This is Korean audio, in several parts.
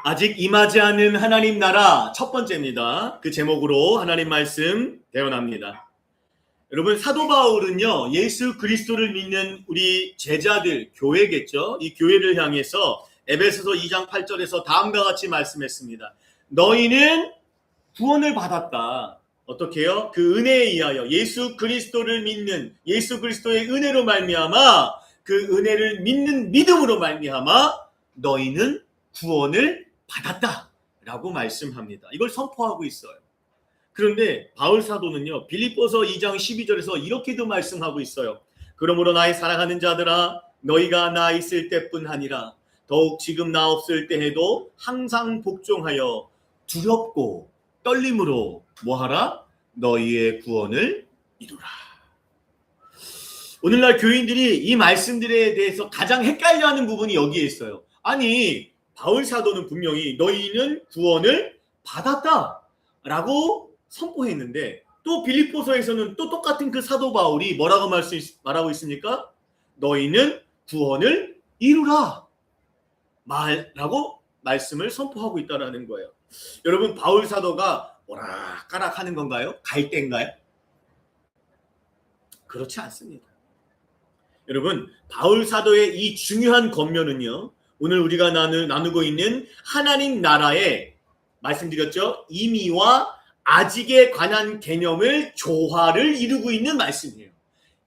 아직 임하지 않은 하나님 나라 첫 번째입니다. 그 제목으로 하나님 말씀 대언합니다. 여러분, 사도 바울은요, 예수 그리스도를 믿는 우리 제자들, 교회겠죠. 이 교회를 향해서 에베소서 2장 8절에서 다음과 같이 말씀했습니다. 너희는 구원을 받았다. 어떻게 해요? 그 은혜에 의하여 예수 그리스도를 믿는, 예수 그리스도의 은혜로 말미암아, 그 은혜를 믿는 믿음으로 말미암아 너희는 구원을 받았다라고 말씀합니다. 이걸 선포하고 있어요. 그런데 바울 사도는요, 빌립보서 2장 12절에서 이렇게도 말씀하고 있어요. 그러므로 나의 사랑하는 자들아, 너희가 나 있을 때뿐 아니라 더욱 지금 나 없을 때에도 항상 복종하여 두렵고 떨림으로 뭐하라? 너희의 구원을 이루라. 오늘날 교인들이 이 말씀들에 대해서 가장 헷갈려하는 부분이 여기에 있어요. 아니, 바울 사도는 분명히 너희는 구원을 받았다라고 선포했는데, 또 빌립보서에서는 또 똑같은 그 사도 바울이 뭐라고 말하고 있습니까? 너희는 구원을 이루라 라고 말씀을 선포하고 있다는 거예요. 여러분, 바울 사도가 오락가락 하는 건가요? 갈대인가요? 그렇지 않습니다. 여러분, 바울 사도의 이 중요한 겉면은요, 오늘 우리가 나누고 있는 하나님 나라의, 말씀드렸죠, 이미와 아직에 관한 개념을 조화를 이루고 있는 말씀이에요.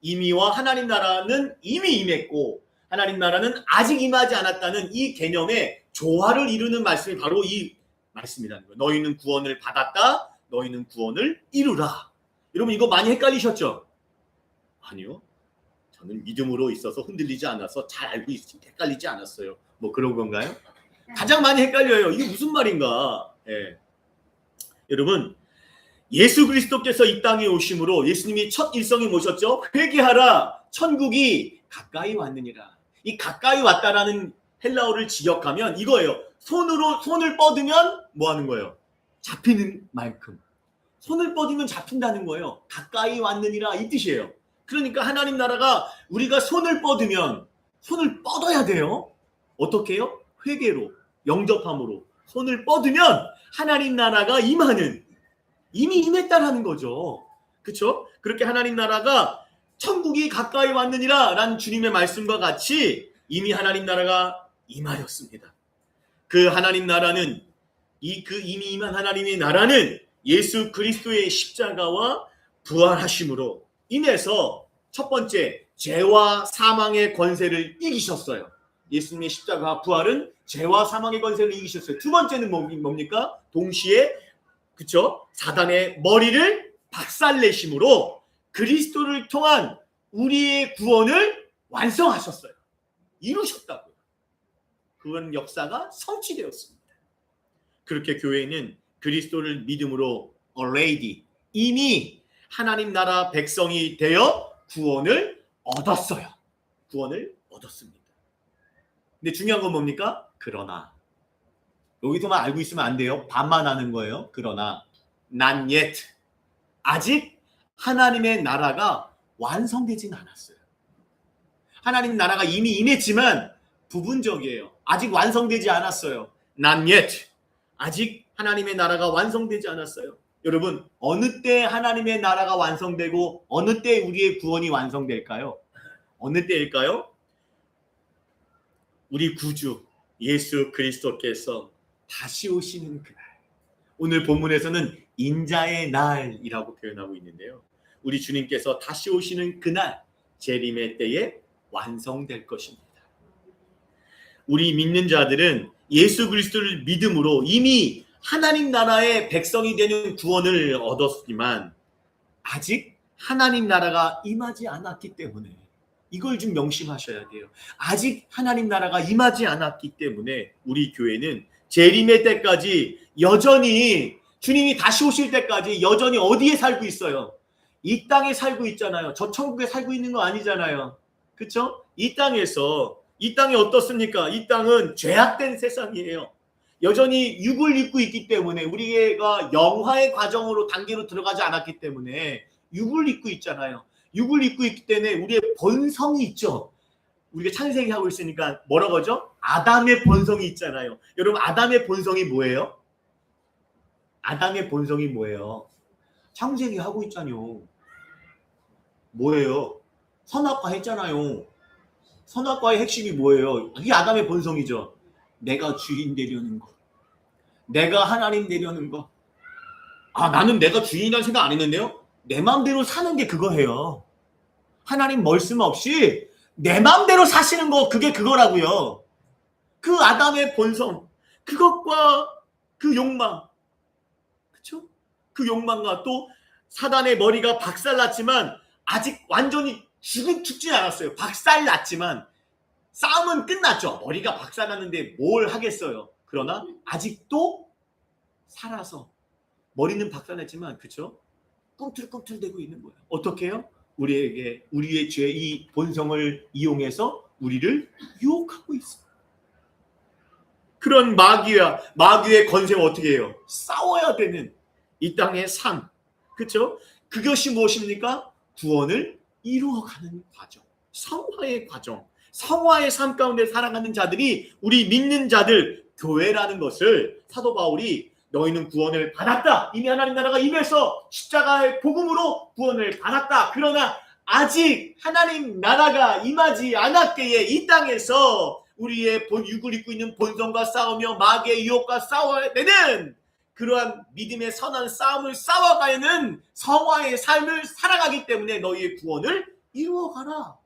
이미와 하나님 나라는 이미 임했고 하나님 나라는 아직 임하지 않았다는 이 개념의 조화를 이루는 말씀이 바로 이 말씀이라는 거예요. 너희는 구원을 받았다. 너희는 구원을 이루라. 여러분, 이거 많이 헷갈리셨죠? 아니요. 저는 믿음으로 있어서 흔들리지 않아서 잘 알고 있으니 헷갈리지 않았어요. 뭐 그런 건가요? 가장 많이 헷갈려요. 이게 무슨 말인가? 예. 여러분, 예수 그리스도께서 이 땅에 오심으로 예수님이 첫 일성에 모셨죠. 회개하라, 천국이 가까이 왔느니라. 이 가까이 왔다라는 헬라어를 직역하면 이거예요. 손을 뻗으면 뭐 하는 거예요? 잡히는 만큼. 손을 뻗으면 잡힌다는 거예요. 가까이 왔느니라, 이 뜻이에요. 그러니까 하나님 나라가 우리가 손을 뻗으면, 손을 뻗어야 돼요. 어떻게 해요? 회개로, 영접함으로 손을 뻗으면 하나님 나라가 임하는, 이미 임했다라는 거죠. 그렇죠? 그렇게 하나님 나라가 천국이 가까이 왔느니라 라는 주님의 말씀과 같이 이미 하나님 나라가 임하였습니다. 그 하나님 나라는, 그 이미 임한 하나님의 나라는 예수 그리스도의 십자가와 부활하심으로 인해서 첫 번째, 죄와 사망의 권세를 이기셨어요. 예수님의 십자가 부활은 죄와 사망의 권세를 이기셨어요. 두 번째는 뭡니까? 동시에, 그쵸? 사단의 머리를 박살내심으로 그리스도를 통한 우리의 구원을 완성하셨어요. 이루셨다고요. 그런 역사가 성취되었습니다. 그렇게 교회는 그리스도를 믿음으로 already, 이미 하나님 나라 백성이 되어 구원을 얻었어요. 구원을 얻었습니다. 근데 중요한 건 뭡니까? 그러나, 여기서만 알고 있으면 안 돼요. 반만 하는 거예요. 그러나 not yet, 아직 하나님의 나라가 완성되진 않았어요. 하나님 나라가 이미 임했지만 부분적이에요. 아직 완성되지 않았어요. not yet, 아직 하나님의 나라가 완성되지 않았어요. 여러분, 어느 때 하나님의 나라가 완성되고 어느 때 우리의 구원이 완성될까요? 어느 때일까요? 우리 구주 예수 그리스도께서 다시 오시는 그날. 오늘 본문에서는 인자의 날이라고 표현하고 있는데요. 우리 주님께서 다시 오시는 그날, 재림의 때에 완성될 것입니다. 우리 믿는 자들은 예수 그리스도를 믿음으로 이미 하나님 나라의 백성이 되는 구원을 얻었지만 아직 하나님 나라가 임하지 않았기 때문에, 이걸 좀 명심하셔야 돼요. 아직 하나님 나라가 임하지 않았기 때문에 우리 교회는 재림의 때까지 여전히, 주님이 다시 오실 때까지 여전히 어디에 살고 있어요? 이 땅에 살고 있잖아요. 저 천국에 살고 있는 거 아니잖아요. 그렇죠? 이 땅이 어떻습니까? 이 땅은 죄악된 세상이에요. 여전히 육을 입고 있기 때문에, 우리가 영화의 과정으로 단계로 들어가지 않았기 때문에 육을 입고 있잖아요. 육을 입고 있기 때문에 우리의 본성이 있죠. 우리가 창세기하고 있으니까 뭐라고 하죠? 아담의 본성이 있잖아요. 여러분 아담의 본성이 뭐예요? 아담의 본성이 뭐예요? 창세기 하고 있잖아요. 뭐예요? 선악과 했잖아요. 선악과의 핵심이 뭐예요? 이게 아담의 본성이죠. 내가 주인 되려는 거. 내가 하나님 되려는 거. 아, 나는 내가 주인이라는 생각 안 했는데요. 내 마음대로 사는 게 그거예요. 하나님 말씀 없이 내 마음대로 사시는 거, 그게 그거라고요. 그 아담의 본성, 그것과 그 욕망, 그렇죠? 그 욕망과 또 사단의 머리가 박살났지만 아직 완전히 죽지 않았어요. 박살났지만 싸움은 끝났죠. 머리가 박살났는데 뭘 하겠어요. 그러나 아직도 살아서 머리는 박살났지만 그렇죠? 꿈틀꿈틀대고 있는 거예요. 어떻게 해요? 우리의 죄 이 본성을 이용해서 우리를 유혹하고 있어요. 그런 마귀의 권세와 어떻게 해요? 싸워야 되는 이 땅의 삶. 그렇죠? 그것이 무엇입니까? 구원을 이루어가는 과정. 성화의 과정. 성화의 삶 가운데 살아가는 자들이 우리 믿는 자들 교회라는 것을 사도 바울이 너희는 구원을 받았다. 이미 하나님 나라가 임해서 십자가의 복음으로 구원을 받았다. 그러나 아직 하나님 나라가 임하지 않았기에 이 땅에서 우리의 육을 입고 있는 본성과 싸우며 마귀의 유혹과 싸워야 되는 그러한 믿음의 선한 싸움을 싸워가는 성화의 삶을 살아가기 때문에 너희의 구원을 이루어가라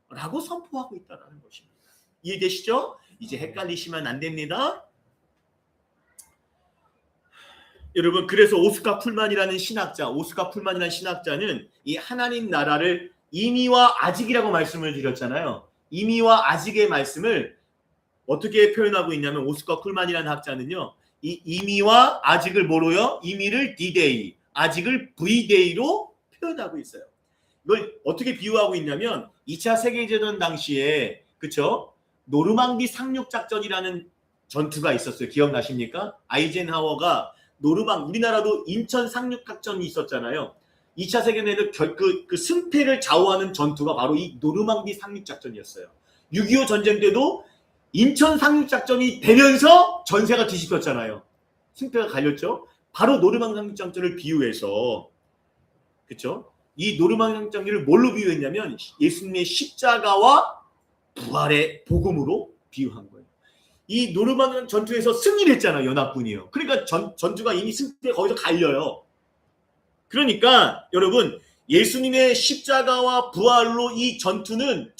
라고 선포하고 있다는 것입니다. 이해되시죠? 이제 헷갈리시면 안 됩니다. 여러분, 그래서 오스카 풀만이라는 신학자는 이 하나님 나라를 이미와 아직이라고 말씀을 드렸잖아요. 이미와 아직의 말씀을 어떻게 표현하고 있냐면 오스카 풀만이라는 학자는요. 이 이미와 아직을 뭐로요? 이미를 D-Day, 아직을 V-Day로 표현하고 있어요. 이걸 어떻게 비유하고 있냐면 2차 세계대전 당시에 그쵸? 노르망디 상륙작전이라는 전투가 있었어요. 기억나십니까? 아이젠하워가 우리나라도 인천 상륙작전이 있었잖아요. 2차 세계대전 그 승패를 좌우하는 전투가 바로 이 노르망디 상륙작전이었어요. 6.25 전쟁 때도 인천 상륙작전이 되면서 전세가 뒤집혔잖아요. 승패가 갈렸죠. 바로 노르망디 상륙작전을 비유해서 그렇죠? 이 노르망디 상륙작전을 뭘로 비유했냐면 예수님의 십자가와 부활의 복음으로 비유한 거예요. 이 노르망디 전투에서 승리를 했잖아요. 연합군이요. 그러니까 전투가 이미 승패가 거기서 갈려요. 그러니까 여러분 예수님의 십자가와 부활로 이 전투는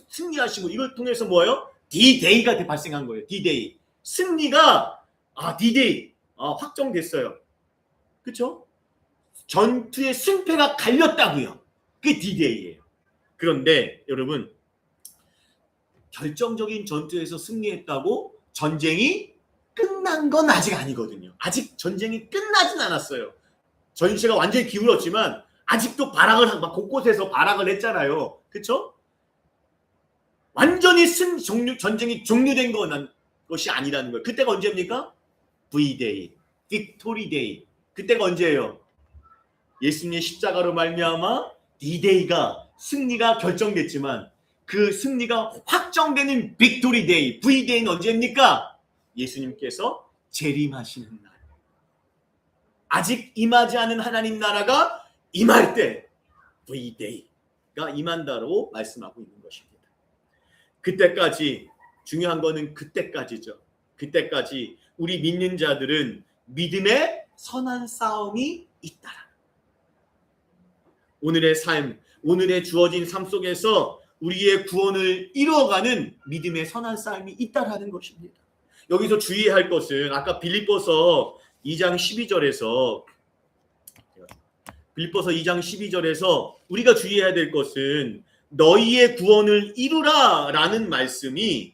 승리하시고 이걸 통해서 뭐예요? D-Day가 발생한 거예요. D-Day. 승리가 D-Day 확정됐어요. 그렇죠? 전투의 승패가 갈렸다고요. 그게 D-Day예요. 그런데 여러분 결정적인 전투에서 승리했다고 전쟁이 끝난 건 아직 아니거든요. 아직 전쟁이 끝나진 않았어요. 전시가 완전히 기울었지만 아직도 곳곳에서 발악을 했잖아요. 그렇죠? 완전히 전쟁이 종료된 것이 아니라는 거예요. 그때가 언제입니까? V-Day, Victory Day. 그때가 언제예요? 예수님의 십자가로 말미암아 D-Day가 승리가 결정됐지만 그 승리가 확정되는 Victory Day, V-Day는 언제입니까? 예수님께서 재림하시는 날. 아직 임하지 않은 하나님 나라가 임할 때 V-Day가 임한다고 말씀하고 있는 것입니다. 그때까지 중요한 거는 그때까지죠. 그때까지 우리 믿는 자들은 믿음의 선한 싸움이 있다. 오늘의 삶, 오늘의 주어진 삶 속에서 우리의 구원을 이루어가는 믿음의 선한 싸움이 있다라는 것입니다. 여기서 주의할 것은 아까 빌립보서 2장 12절에서 우리가 주의해야 될 것은 너희의 구원을 이루라라는 말씀이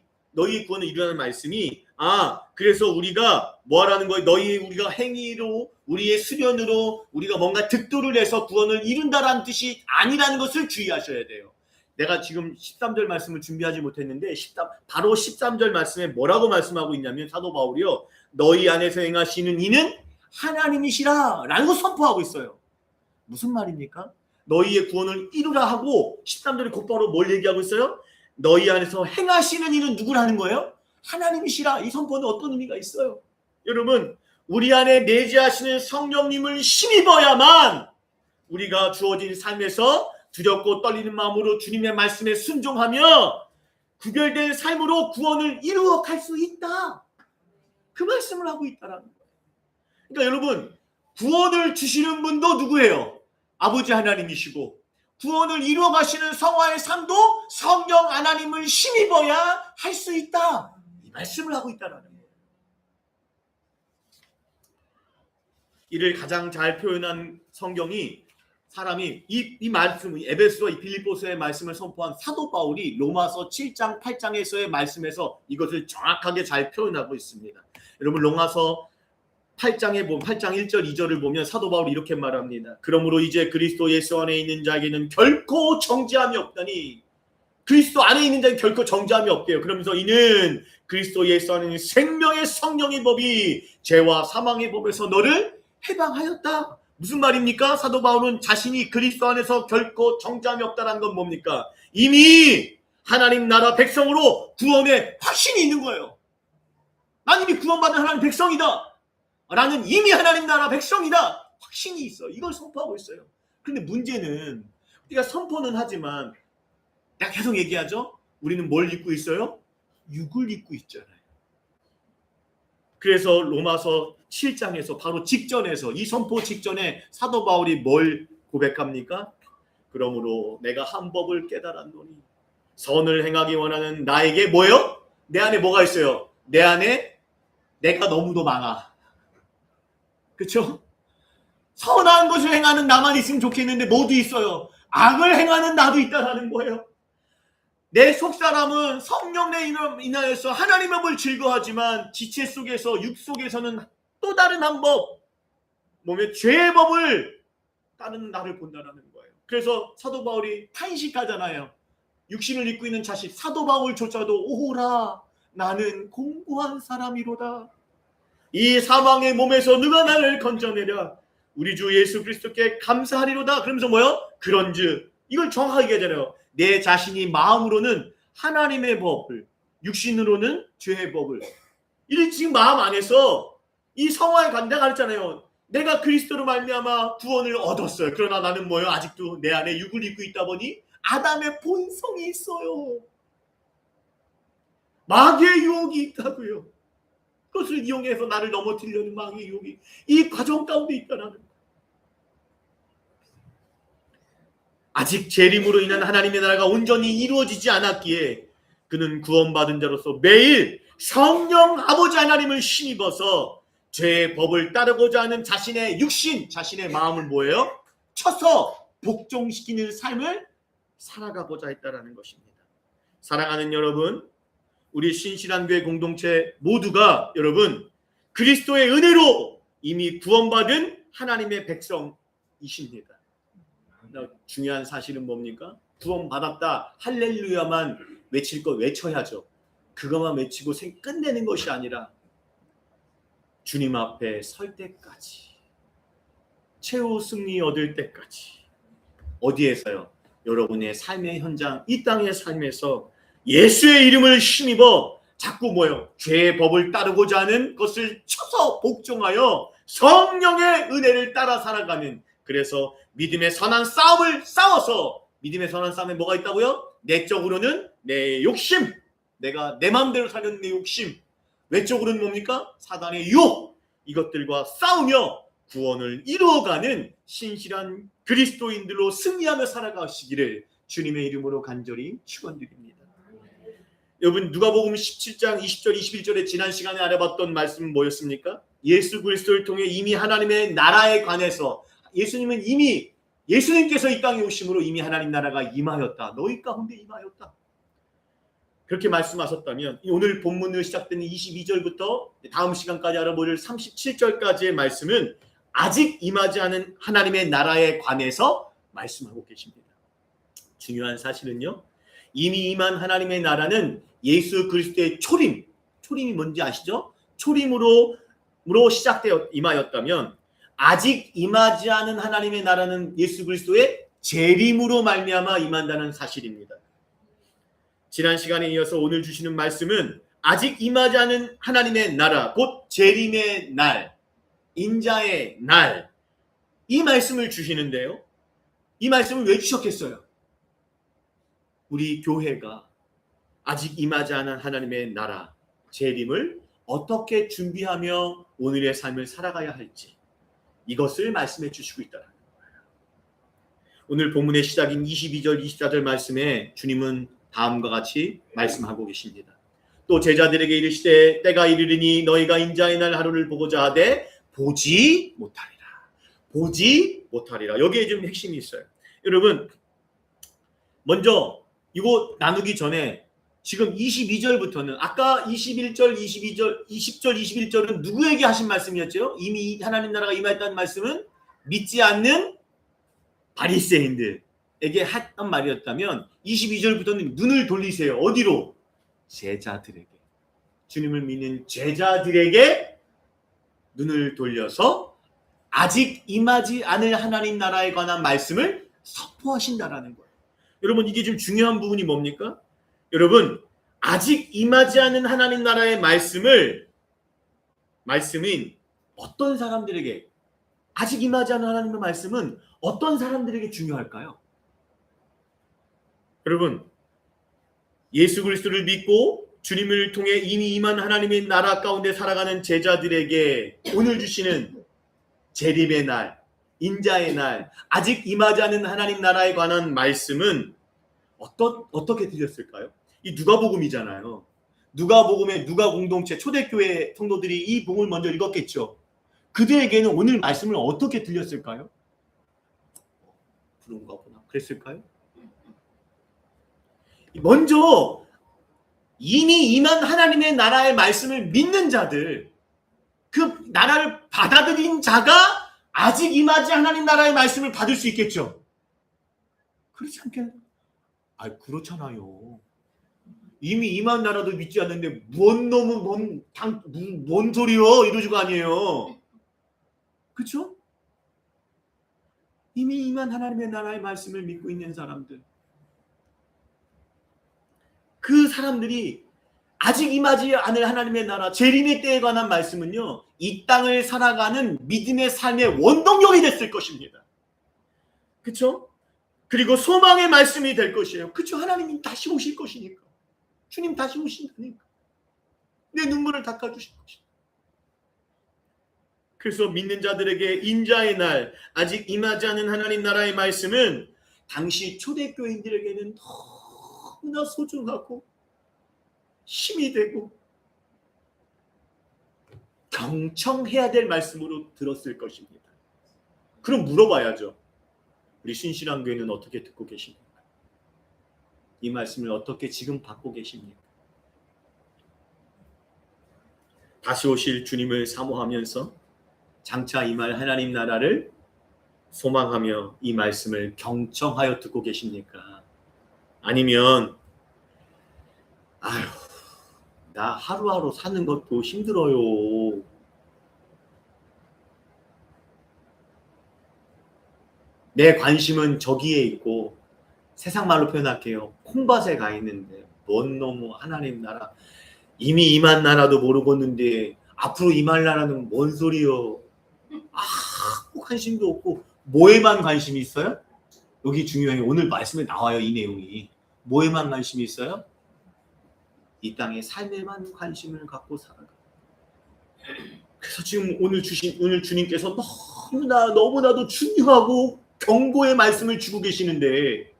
그래서 우리가 뭐하라는 거예요? 우리가 행위로 우리의 수련으로 우리가 뭔가 득도를 해서 구원을 이룬다라는 뜻이 아니라는 것을 주의하셔야 돼요. 내가 지금 13절 말씀을 준비하지 못했는데 바로 13절 말씀에 뭐라고 말씀하고 있냐면 사도 바울이요. 너희 안에서 행하시는 이는 하나님이시라 라는 걸 선포하고 있어요. 무슨 말입니까? 너희의 구원을 이루라 하고 13절에 곧바로 뭘 얘기하고 있어요? 너희 안에서 행하시는 이는 누구라는 거예요? 하나님이시라. 이 선포는 어떤 의미가 있어요? 여러분, 우리 안에 내재하시는 성령님을 힘입어야만 우리가 주어진 삶에서 두렵고 떨리는 마음으로 주님의 말씀에 순종하며 구별된 삶으로 구원을 이루어갈 수 있다. 그 말씀을 하고 있다라는 거예요. 그러니까 여러분, 구원을 주시는 분도 누구예요? 아버지 하나님이시고, 구원을 이루어 가시는 성화의 삶도 성령 하나님을 힘입어야 할 수 있다. 이 말씀을 하고 있다라는 거예요. 이를 가장 잘 표현한 성경이 사람이 이 말씀, 에베소와 이 빌립보서의 말씀을 선포한 사도 바울이 로마서 7장 8장에서의 말씀에서 이것을 정확하게 잘 표현하고 있습니다. 여러분, 로마서 8장에 보면 8장 1절 2절을 보면 사도 바울이 이렇게 말합니다. 그러므로 이제 그리스도 예수 안에 있는 자에게는 결코 정죄함이 없다니. 그리스도 안에 있는 자에게 결코 정죄함이 없대요. 그러면서 이는 그리스도 예수 안에 있는 생명의 성령의 법이 죄와 사망의 법에서 너를 해방하였다. 무슨 말입니까? 사도 바울은 자신이 그리스도 안에서 결코 정죄함이 없다는 건 뭡니까? 이미 하나님 나라 백성으로 구원의 확신이 있는 거예요. 난 이미 구원받은 하나님 백성이다. 나는 이미 하나님 나라 백성이다. 확신이 있어. 이걸 선포하고 있어요. 그런데 문제는 우리가 선포는 하지만 내가 계속 얘기하죠. 우리는 뭘 입고 있어요? 육을 입고 있잖아요. 그래서 로마서 7장에서 바로 직전에서 이 선포 직전에 사도 바울이 뭘 고백합니까? 그러므로 내가 한 법을 깨달았노니 선을 행하기 원하는 나에게 뭐예요? 내 안에 뭐가 있어요? 내 안에 내가 너무도 많아. 그렇죠? 선한 것을 행하는 나만 있으면 좋겠는데 모두 있어요. 악을 행하는 나도 있다라는 거예요. 내 속사람은 성령에 인하여서 하나님의 법을 즐거워하지만 지체 속에서 육 속에서는 또 다른 한 법, 몸의 죄의 법을 따르는 나를 본다라는 거예요. 그래서 사도 바울이 탄식하잖아요. 육신을 입고 있는 자식 사도 바울조차도 오호라 나는 공고한 사람이로다. 이 사망의 몸에서 누가 나를 건져내랴. 우리 주 예수 그리스도께 감사하리로다. 그러면서 뭐요? 그런즉 이걸 정확하게 얘기하잖아요. 내 자신이 마음으로는 하나님의 법을, 육신으로는 죄의 법을. 이를 지금 마음 안에서 이 성화에 간다 가르쳤잖아요. 내가 그리스도로 말미암아 구원을 얻었어요. 그러나 나는 뭐예요? 아직도 내 안에 육을 입고 있다 보니 아담의 본성이 있어요. 마귀의 유혹이 있다고요. 그것을 이용해서 나를 넘어뜨리려는 마귀의 유혹이 이 과정 가운데 있다라는 거예요. 아직 재림으로 인한 하나님의 나라가 온전히 이루어지지 않았기에 그는 구원받은 자로서 매일 성령 아버지 하나님을 힘입어서 죄의 법을 따르고자 하는 자신의 육신, 자신의 마음을 뭐예요? 쳐서 복종시키는 삶을 살아가고자 했다라는 것입니다. 사랑하는 여러분, 우리 신실한 교회 공동체 모두가 여러분 그리스도의 은혜로 이미 구원받은 하나님의 백성이십니다. 중요한 사실은 뭡니까? 구원받았다 할렐루야만 외칠 거 외쳐야죠. 그것만 외치고 끝내는 것이 아니라 주님 앞에 설 때까지, 최후 승리 얻을 때까지. 어디에서요? 여러분의 삶의 현장, 이 땅의 삶에서 예수의 이름을 힘입어 자꾸 뭐요? 죄의 법을 따르고자 하는 것을 쳐서 복종하여 성령의 은혜를 따라 살아가는, 그래서 믿음의 선한 싸움을 싸워서, 믿음의 선한 싸움에 뭐가 있다고요? 내적으로는 내 욕심, 내가 내 마음대로 사는 내 욕심, 외적으로는 뭡니까? 사단의 유혹, 이것들과 싸우며 구원을 이루어가는 신실한 그리스도인들로 승리하며 살아가시기를 주님의 이름으로 간절히 축원드립니다. 여러분, 누가복음 17장 20절 21절에 지난 시간에 알아봤던 말씀은 뭐였습니까? 예수 그리스도를 통해 이미 하나님의 나라에 관해서 예수님은 이미 예수님께서 이 땅에 오심으로 이미 하나님 나라가 임하였다. 너희 가운데 임하였다. 그렇게 말씀하셨다면 오늘 본문으로 시작되는 22절부터 다음 시간까지 알아볼 37절까지의 말씀은 아직 임하지 않은 하나님의 나라에 관해서 말씀하고 계십니다. 중요한 사실은요, 이미 임한 하나님의 나라는 예수 그리스도의 초림이 뭔지 아시죠? 초림으로 시작되어 임하였다면 아직 임하지 않은 하나님의 나라는 예수 그리스도의 재림으로 말미암아 임한다는 사실입니다. 지난 시간에 이어서 오늘 주시는 말씀은 아직 임하지 않은 하나님의 나라, 곧 재림의 날, 인자의 날, 이 말씀을 주시는데요. 이 말씀을 왜 주셨겠어요? 우리 교회가 아직 임하지 않은 하나님의 나라, 재림을 어떻게 준비하며 오늘의 삶을 살아가야 할지, 이것을 말씀해 주시고 있다는 거예요. 오늘 본문의 시작인 22절, 24절 말씀에 주님은 다음과 같이 말씀하고 계십니다. 또 제자들에게 이르시되 때가 이르리니 너희가 인자의 날 하루를 보고자 하되 보지 못하리라. 보지 못하리라. 여기에 좀 핵심이 있어요. 여러분, 먼저 이거 나누기 전에 지금 22절부터는 아까 21절, 22절, 20절, 21절은 누구에게 하신 말씀이었죠? 이미 하나님 나라가 임했다는 말씀은 믿지 않는 바리새인들에게 했던 말이었다면 22절부터는 눈을 돌리세요. 어디로? 제자들에게. 주님을 믿는 제자들에게 눈을 돌려서 아직 임하지 않을 하나님 나라에 관한 말씀을 선포하신다라는 거예요. 여러분, 이게 좀 중요한 부분이 뭡니까? 여러분, 아직 임하지 않은 하나님 나라의 말씀은 어떤 사람들에게, 아직 임하지 않은 하나님의 말씀은 어떤 사람들에게 중요할까요? 여러분, 예수 그리스도를 믿고 주님을 통해 이미 임한 하나님의 나라 가운데 살아가는 제자들에게 오늘 주시는 재림의 날, 인자의 날, 아직 임하지 않은 하나님 나라에 관한 말씀은 어떻게 들렸을까요? 이 누가복음이잖아요. 누가복음의 누가 공동체 초대교회 성도들이 이 복음을 먼저 읽었겠죠. 그들에게는 오늘 말씀을 어떻게 들렸을까요? 그런가 보나. 그랬을까요? 먼저 이미 임한 하나님의 나라의 말씀을 믿는 자들, 그 나라를 받아들인 자가 아직 임하지 하나님 나라의 말씀을 받을 수 있겠죠. 그렇지 않겠나요? 그렇잖아요. 이미 임한 나라도 믿지 않는데 뭔 소리요? 이러지가 아니에요. 그렇죠? 이미 임한 하나님의 나라의 말씀을 믿고 있는 사람들, 그 사람들이 아직 임하지 않을 하나님의 나라 재림의 때에 관한 말씀은요, 이 땅을 살아가는 믿음의 삶의 원동력이 됐을 것입니다. 그렇죠? 그리고 소망의 말씀이 될 것이에요. 그렇죠? 하나님이 다시 오실 것이니까. 주님 다시 오신다니까. 내 눈물을 닦아주실 것이다. 그래서 믿는 자들에게 인자의 날, 아직 임하지 않은 하나님 나라의 말씀은 당시 초대교인들에게는 너무나 소중하고 힘이 되고 경청해야 될 말씀으로 들었을 것입니다. 그럼 물어봐야죠. 우리 신실한교회는 어떻게 듣고 계십니까? 이 말씀을 어떻게 지금 받고 계십니까? 다시 오실 주님을 사모하면서 장차 임할 하나님 나라를 소망하며 이 말씀을 경청하여 듣고 계십니까? 아니면 나 하루하루 사는 것도 힘들어요. 내 관심은 저기에 있고, 세상 말로 표현할게요. 콩밭에 가 있는데 뭔 놈의 하나님 나라, 이미 임한 나라도 모르겠는데 앞으로 임할 나라는 뭔 소리요? 관심도 없고. 뭐에만 관심이 있어요? 여기 중요해요. 오늘 말씀에 나와요. 이 내용이. 뭐에만 관심이 있어요? 이 땅의 삶에만 관심을 갖고 살아가. 그래서 지금 오늘 주님께서 너무나도 중요하고 경고의 말씀을 주고 계시는데,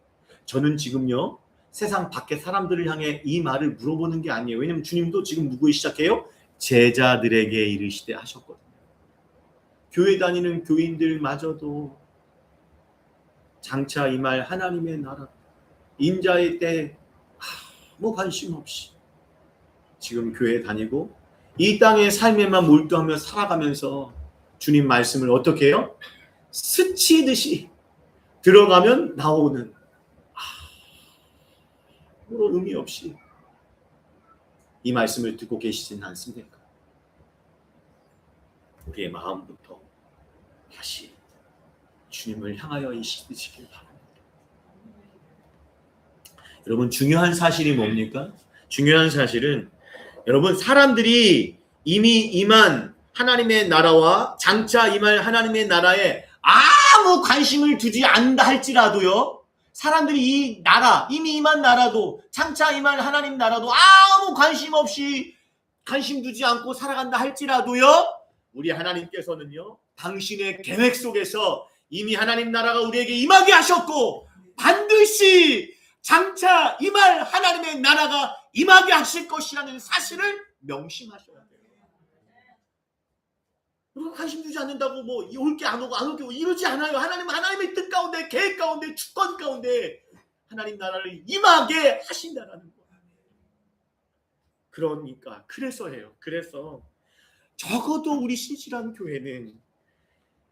저는 지금요 세상 밖의 사람들을 향해 이 말을 물어보는 게 아니에요. 왜냐하면 주님도 지금 누구에 시작해요? 제자들에게 이르시되 하셨거든요. 교회 다니는 교인들마저도 장차 임할 하나님의 나라, 인자의 때 관심 없이 지금 교회 다니고 이 땅의 삶에만 몰두하며 살아가면서 주님 말씀을 어떻게 해요? 스치듯이 들어가면 나오는 아무런 의미 없이 이 말씀을 듣고 계시진 않습니까? 우리의 마음부터 다시 주님을 향하여 이시길 바랍니다. 여러분 중요한 사실이 뭡니까? 중요한 사실은 여러분 사람들이 이미 임한 하나님의 나라와 장차 임할 하나님의 나라에 아무 관심을 두지 않는다 할지라도요. 사람들이 이 나라, 이미 임한 나라도 장차 임할 하나님 나라도 아무 관심 없이 관심 두지 않고 살아간다 할지라도요. 우리 하나님께서는요. 당신의 계획 속에서 이미 하나님 나라가 우리에게 임하게 하셨고 반드시 장차 임할 하나님의 나라가 임하게 하실 것이라는 사실을 명심하셔야 돼요. 여러분 관심 주지 않는다고 뭐 올 게 안 오고 안 올 게 오고 이러지 않아요. 하나님의 뜻 가운데 계획 가운데 주권 가운데 하나님 나라를 임하게 하신다라는 거예요. 그러니까 그래서 적어도 우리 신실한 교회는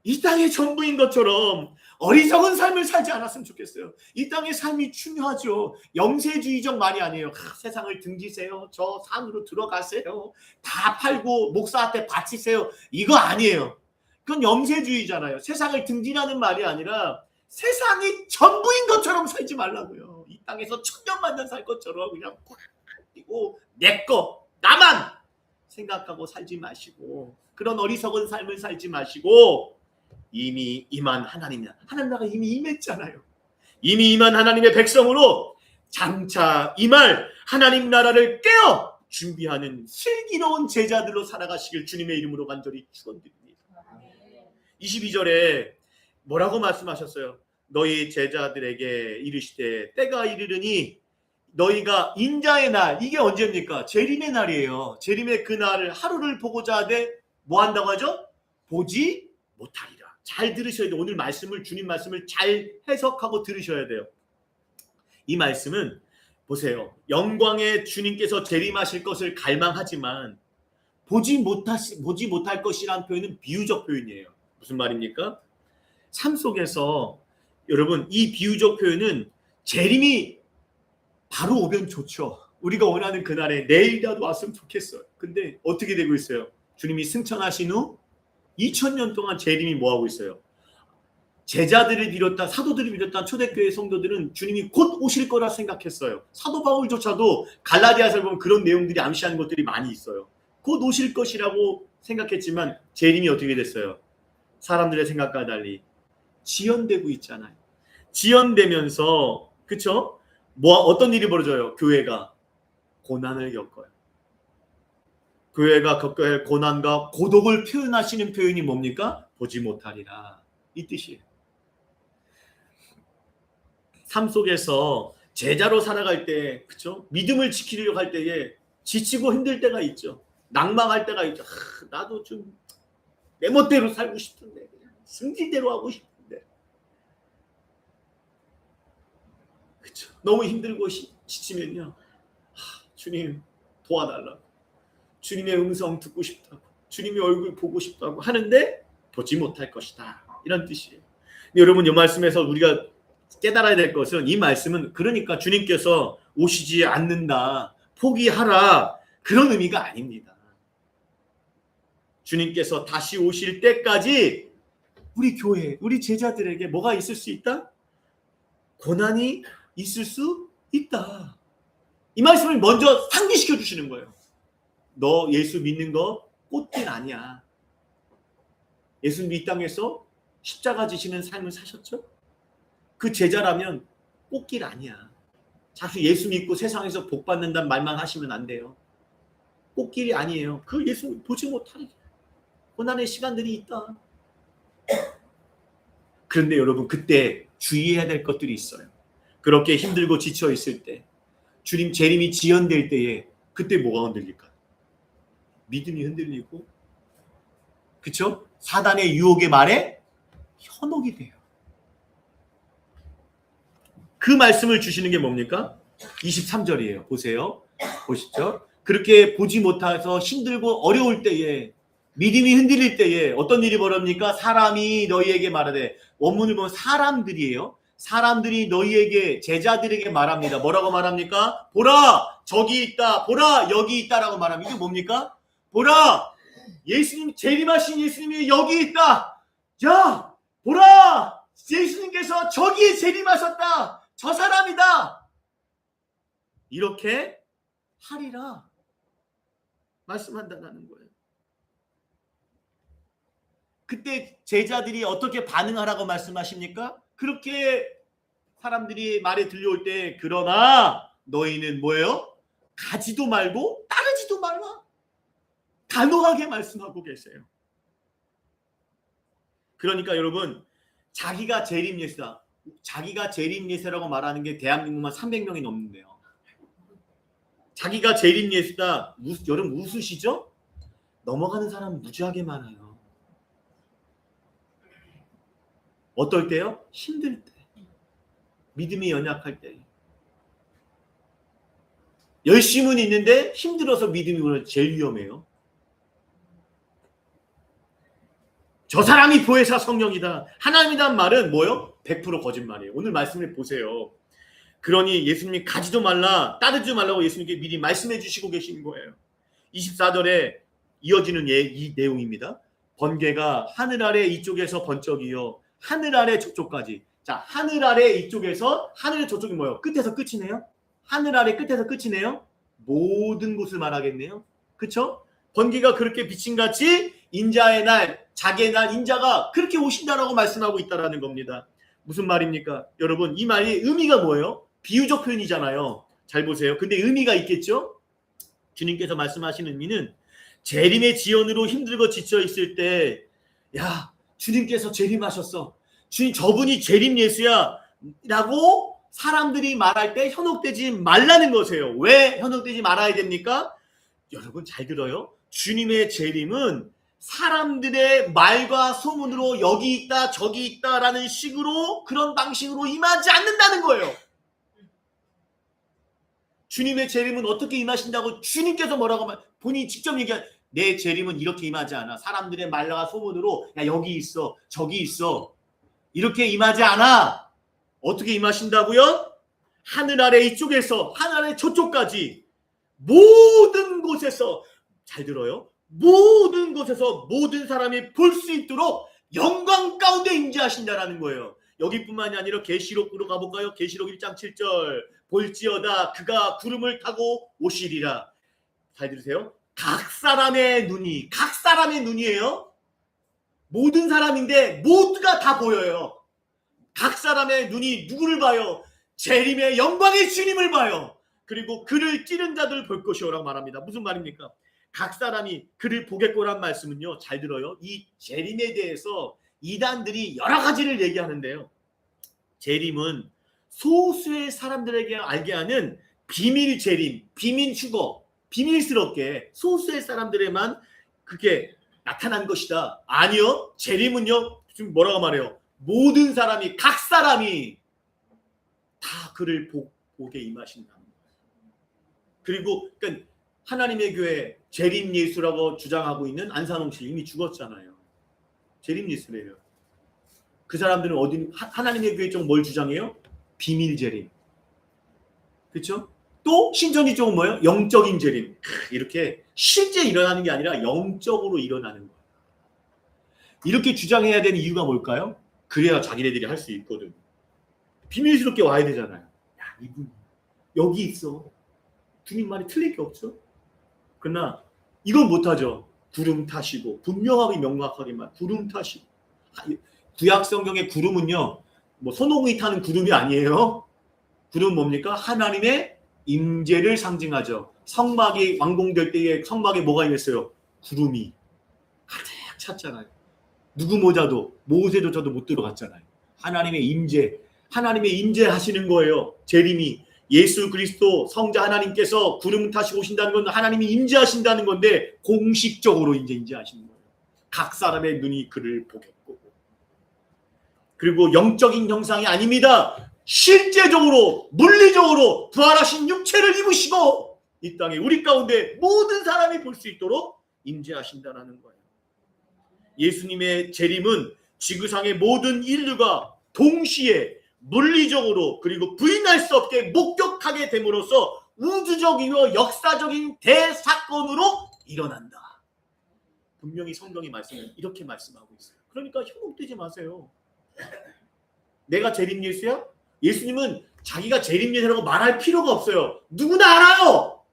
이 땅의 전부인 것처럼 어리석은 삶을 살지 않았으면 좋겠어요. 이 땅의 삶이 중요하죠. 영세주의적 말이 아니에요. 세상을 등지세요. 저 산으로 들어가세요. 다 팔고 목사한테 바치세요. 이거 아니에요. 그건 영세주의잖아요. 세상을 등지라는 말이 아니라 세상이 전부인 것처럼 살지 말라고요. 이 땅에서 천년만년 살 것처럼 그냥 꽉 끼고 내 거, 나만 생각하고 살지 마시고 그런 어리석은 삶을 살지 마시고 이미 임한 하나님 나라가 이미 임했잖아요. 이미 임한 하나님의 백성으로 장차 임할 하나님 나라를 깨어 준비하는 슬기로운 제자들로 살아가시길 주님의 이름으로 간절히 축원드립니다. 22절에 뭐라고 말씀하셨어요? 너희 제자들에게 이르시되 때가 이르르니 너희가 인자의 날, 이게 언제입니까? 재림의 날이에요. 재림의 그 날을 하루를 보고자 하되 뭐 한다고 하죠? 보지 못하리라. 잘 들으셔야 돼요. 오늘 말씀을 주님 말씀을 잘 해석하고 들으셔야 돼요. 이 말씀은 보세요. 영광의 주님께서 재림하실 것을 갈망하지만 보지 못할 것이라는 표현은 비유적 표현이에요. 무슨 말입니까? 삶 속에서 여러분 이 비유적 표현은 재림이 바로 오면 좋죠. 우리가 원하는 그날에 내일이라도 왔으면 좋겠어요. 근데 어떻게 되고 있어요? 주님이 승천하신 후 2000년 동안 재림이 뭐하고 있어요? 제자들을 비롯한 사도들을 비롯한 초대교회 성도들은 주님이 곧 오실 거라 생각했어요. 사도 바울조차도 갈라디아서를 보면 그런 내용들이 암시하는 것들이 많이 있어요. 곧 오실 것이라고 생각했지만 재림이 어떻게 됐어요? 사람들의 생각과 달리 지연되고 있잖아요. 지연되면서 그쵸? 어떤 일이 벌어져요? 교회가 고난을 겪어요. 교회가 겪어야 할 고난과 고독을 표현하시는 표현이 뭡니까? 보지 못하리라. 이 뜻이에요. 삶 속에서 제자로 살아갈 때, 그쵸? 믿음을 지키려고 할 때에 지치고 힘들 때가 있죠. 낭망할 때가 있죠. 나도 좀 내 멋대로 살고 싶은데, 승진대로 하고 싶은데. 그쵸? 너무 힘들고 지치면요. 주님 도와달라고. 주님의 음성 듣고 싶다고 주님의 얼굴 보고 싶다고 하는데 보지 못할 것이다. 이런 뜻이에요. 근데 여러분 이 말씀에서 우리가 깨달아야 될 것은 이 말씀은 그러니까 주님께서 오시지 않는다. 포기하라. 그런 의미가 아닙니다. 주님께서 다시 오실 때까지 우리 교회, 우리 제자들에게 뭐가 있을 수 있다? 고난이 있을 수 있다. 이 말씀을 먼저 상기시켜 주시는 거예요. 너 예수 믿는 거 꽃길 아니야. 예수님 이 땅에서 십자가 지시는 삶을 사셨죠? 그 제자라면 꽃길 아니야. 자꾸 예수 믿고 세상에서 복 받는다는 말만 하시면 안 돼요. 꽃길이 아니에요. 그 예수 보지 못할 고난의 시간들이 있다. 그런데 여러분 그때 주의해야 될 것들이 있어요. 그렇게 힘들고 지쳐 있을 때 주님 재림이 지연될 때에 그때 뭐가 흔들릴까? 믿음이 흔들리고 그쵸? 사단의 유혹의 말에 현혹이 돼요. 그 말씀을 주시는 게 뭡니까? 23절이에요. 보세요. 보시죠. 그렇게 보지 못해서 힘들고 어려울 때에 믿음이 흔들릴 때에 어떤 일이 벌어집니까? 사람이 너희에게 말하되 원문을 보면 사람들이에요. 사람들이 너희에게 제자들에게 말합니다. 뭐라고 말합니까? 보라 저기 있다. 보라 여기 있다라고 말합니다. 이게 뭡니까? 보라 예수님 재림하신 예수님이 여기 있다. 야 보라 예수님께서 저기에 재림하셨다. 저 사람이다. 이렇게 하리라 말씀한다는 거예요. 그때 제자들이 어떻게 반응하라고 말씀하십니까? 그렇게 사람들이 말에 들려올 때 그러나 너희는 뭐예요? 가지도 말고 따르지도 말라. 단호하게 말씀하고 계세요. 그러니까 여러분, 자기가 재림 예수다. 자기가 재림 예수라고 말하는 게 대한민국만 300명이 넘는데요. 자기가 재림 예수다. 여러분 웃으시죠? 넘어가는 사람은 무지하게 많아요. 어떨 때요? 힘들 때. 믿음이 연약할 때. 열심은 있는데 힘들어서 믿음이 오늘 제일 위험해요. 저 사람이 보혜사 성령이다. 하나님이란 말은 뭐요? 100% 거짓말이에요. 오늘 말씀을 보세요. 그러니 예수님이 가지도 말라, 따르지 말라고 예수님께 미리 말씀해 주시고 계신 거예요. 24절에 이어지는 이 내용입니다. 번개가 하늘 아래 이쪽에서 번쩍이요 하늘 아래 저쪽까지. 자, 하늘 아래 이쪽에서 하늘 저쪽이 뭐예요? 끝에서 끝이네요. 하늘 아래 끝에서 끝이네요. 모든 곳을 말하겠네요. 그쵸? 번개가 그렇게 비침같이 인자의 날, 자기의 날, 인자가 그렇게 오신다라고 말씀하고 있다라는 겁니다. 무슨 말입니까? 여러분, 이 말이 의미가 뭐예요? 비유적 표현이잖아요. 잘 보세요. 근데 의미가 있겠죠? 주님께서 말씀하시는 의미는 재림의 지연으로 힘들고 지쳐 있을 때, 야, 주님께서 재림하셨어. 주님, 저분이 재림 예수야. 라고 사람들이 말할 때 현혹되지 말라는 것이에요. 왜 현혹되지 말아야 됩니까? 여러분 잘 들어요. 주님의 재림은 사람들의 말과 소문으로 여기 있다 저기 있다라는 식으로 그런 방식으로 임하지 않는다는 거예요. 주님의 재림은 어떻게 임하신다고 주님께서 뭐라고 본인이 직접 얘기한 내 재림은 이렇게 임하지 않아. 사람들의 말과 소문으로 야 여기 있어 저기 있어 이렇게 임하지 않아. 어떻게 임하신다고요? 하늘 아래 이쪽에서 하늘 아래 저쪽까지 모든 곳에서 잘 들어요. 모든 곳에서 모든 사람이 볼 수 있도록 영광 가운데 임재하신다라는 거예요. 여기뿐만이 아니라 계시록으로 가볼까요? 계시록 1장 7절 볼지어다 그가 구름을 타고 오시리라. 잘 들으세요. 각 사람의 눈이에요. 모든 사람인데 모두가 다 보여요. 각 사람의 눈이 누구를 봐요? 재림의 영광의 주님을 봐요. 그리고 그를 찌른 자들 볼 것이오라고 말합니다. 무슨 말입니까? 각 사람이 그를 보겠고란 말씀은요. 잘 들어요. 이 재림에 대해서 이단들이 여러 가지를 얘기하는데요. 재림은 소수의 사람들에게 알게 하는 비밀 재림, 비밀 휴거, 비밀스럽게 소수의 사람들에만 그게 나타난 것이다. 아니요. 재림은요. 지금 뭐라고 말해요? 모든 사람이 각 사람이 다 그를 보게 임하신다. 그리고 그러니까 하나님의 교회 재림 예수라고 주장하고 있는 안산홍 씨 이미 죽었잖아요. 재림 예수래요. 그 사람들은 어디 하나님의 교회 쪽은 뭘 주장해요? 비밀 재림. 그렇죠? 또 신천지 쪽은 뭐예요? 영적인 재림. 이렇게 실제 일어나는 게 아니라 영적으로 일어나는 거예요. 이렇게 주장해야 되는 이유가 뭘까요? 그래야 자기네들이 할 수 있거든. 비밀스럽게 와야 되잖아요. 야, 이분 여기 있어. 주님 말이 틀릴 게 없죠. 그러나 이건 못하죠. 구름 타시고 분명하게 명확하게만 구름 타시고. 구약 성경의 구름은요. 뭐 손오공이 타는 구름이 아니에요. 구름은 뭡니까? 하나님의 임재를 상징하죠. 성막이 완공될 때에 성막에 뭐가 있었어요? 구름이 가득 찼잖아요. 누구 모자도 모세조차도 못 들어갔잖아요. 하나님의 임재 하시는 거예요. 재림이 예수 그리스도 성자 하나님께서 구름 타시고 오신다는 건 하나님이 임재하신다는 건데 공식적으로 이제 임재하시는 거예요. 각 사람의 눈이 그를 보겠고. 그리고 영적인 형상이 아닙니다. 실제적으로 물리적으로 부활하신 육체를 입으시고 이 땅에 우리 가운데 모든 사람이 볼 수 있도록 임재하신다는 거예요. 예수님의 재림은 지구상의 모든 인류가 동시에 물리적으로 그리고 부인할 수 없게 목격하게 됨으로써 우주적이고 역사적인 대사건으로 일어난다. 분명히 성경이 이렇게 말씀하고 있어요. 그러니까 현혹되지 마세요. 내가 재림 예수야? 예수님은 자기가 재림예수라고 말할 필요가 없어요. 누구나 알아요.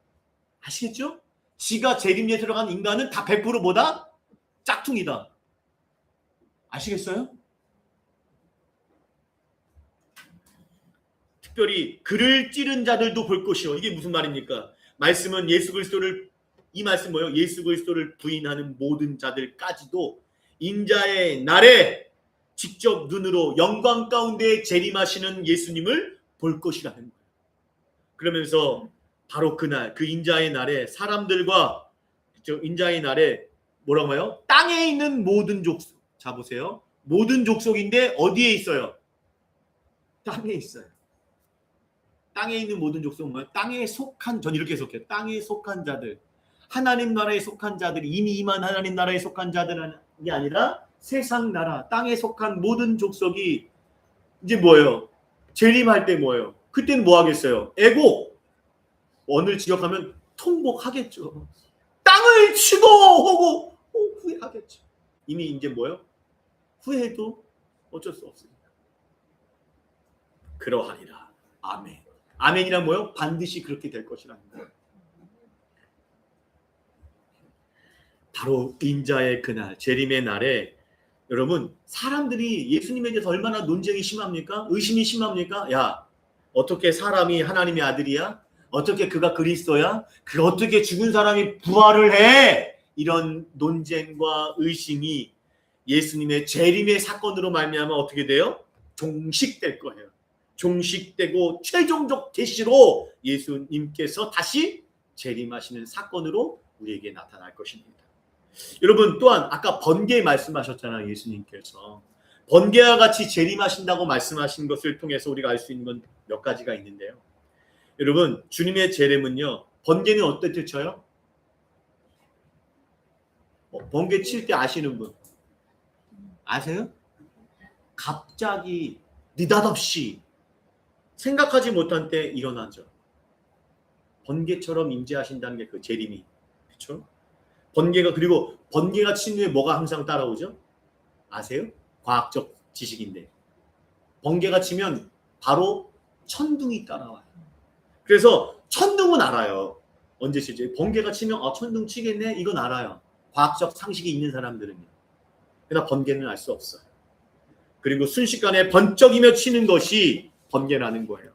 아시겠죠? 지가 재림예수라고 한 인간은 다 100% 뭐다? 짝퉁이다. 아시겠어요? 특별히 그를 찌른 자들도 볼 것이요. 이게 무슨 말입니까? 말씀은 예수 그리스도를, 이 말씀 뭐예요? 예수 그리스도를 부인하는 모든 자들까지도 인자의 날에 직접 눈으로 영광 가운데 재림하시는 예수님을 볼 것이라는 거예요. 그러면서 바로 그날, 그 인자의 날에 사람들과 인자의 날에 뭐라고 해요? 땅에 있는 모든 족속. 자 보세요. 모든 족속인데 어디에 있어요? 땅에 있어요. 땅에 있는 모든 족속은 뭐예요? 땅에 속한, 전 이렇게 해석해요. 땅에 속한 자들, 하나님 나라에 속한 자들이, 이미 임한 하나님 나라에 속한 자들이 아니라 세상 나라, 땅에 속한 모든 족속이 이제 뭐예요? 재림할 때 뭐예요? 그때는 뭐 하겠어요? 애곡, 원을 지역하면 통곡하겠죠. 땅을 치고 오고 후회하겠죠. 이미 이제 뭐예요? 후회해도 어쩔 수 없습니다. 그러하리라. 아멘. 아멘이란 뭐예요? 반드시 그렇게 될 것이라는 거예요. 바로 인자의 그날, 재림의 날에 여러분, 사람들이 예수님에 대해서 얼마나 논쟁이 심합니까? 의심이 심합니까? 야, 어떻게 사람이 하나님의 아들이야? 어떻게 그가 그리스도야? 그 어떻게 죽은 사람이 부활을 해? 이런 논쟁과 의심이 예수님의 재림의 사건으로 말미암아 어떻게 돼요? 종식될 거예요. 종식되고 최종적 계시로 예수님께서 다시 재림하시는 사건으로 우리에게 나타날 것입니다. 여러분, 또한 아까 번개 말씀하셨잖아요. 예수님께서 번개와 같이 재림하신다고 말씀하신 것을 통해서 우리가 알 수 있는 건 몇 가지가 있는데요. 여러분, 주님의 재림은요, 번개는 어떻게 쳐요? 번개 칠 때 아시는 분 아세요? 갑자기 느닷없이 생각하지 못한 때 일어나죠. 번개처럼 임재하신다는 게 그 재림이, 그렇죠? 번개가, 그리고 번개가 친 후에 뭐가 항상 따라오죠? 아세요? 과학적 지식인데 번개가 치면 바로 천둥이 따라와요. 그래서 천둥은 알아요. 언제 치지? 번개가 치면 천둥 치겠네? 이건 알아요. 과학적 상식이 있는 사람들은요. 그러나 번개는 알 수 없어요. 그리고 순식간에 번쩍이며 치는 것이 번개라는 거예요.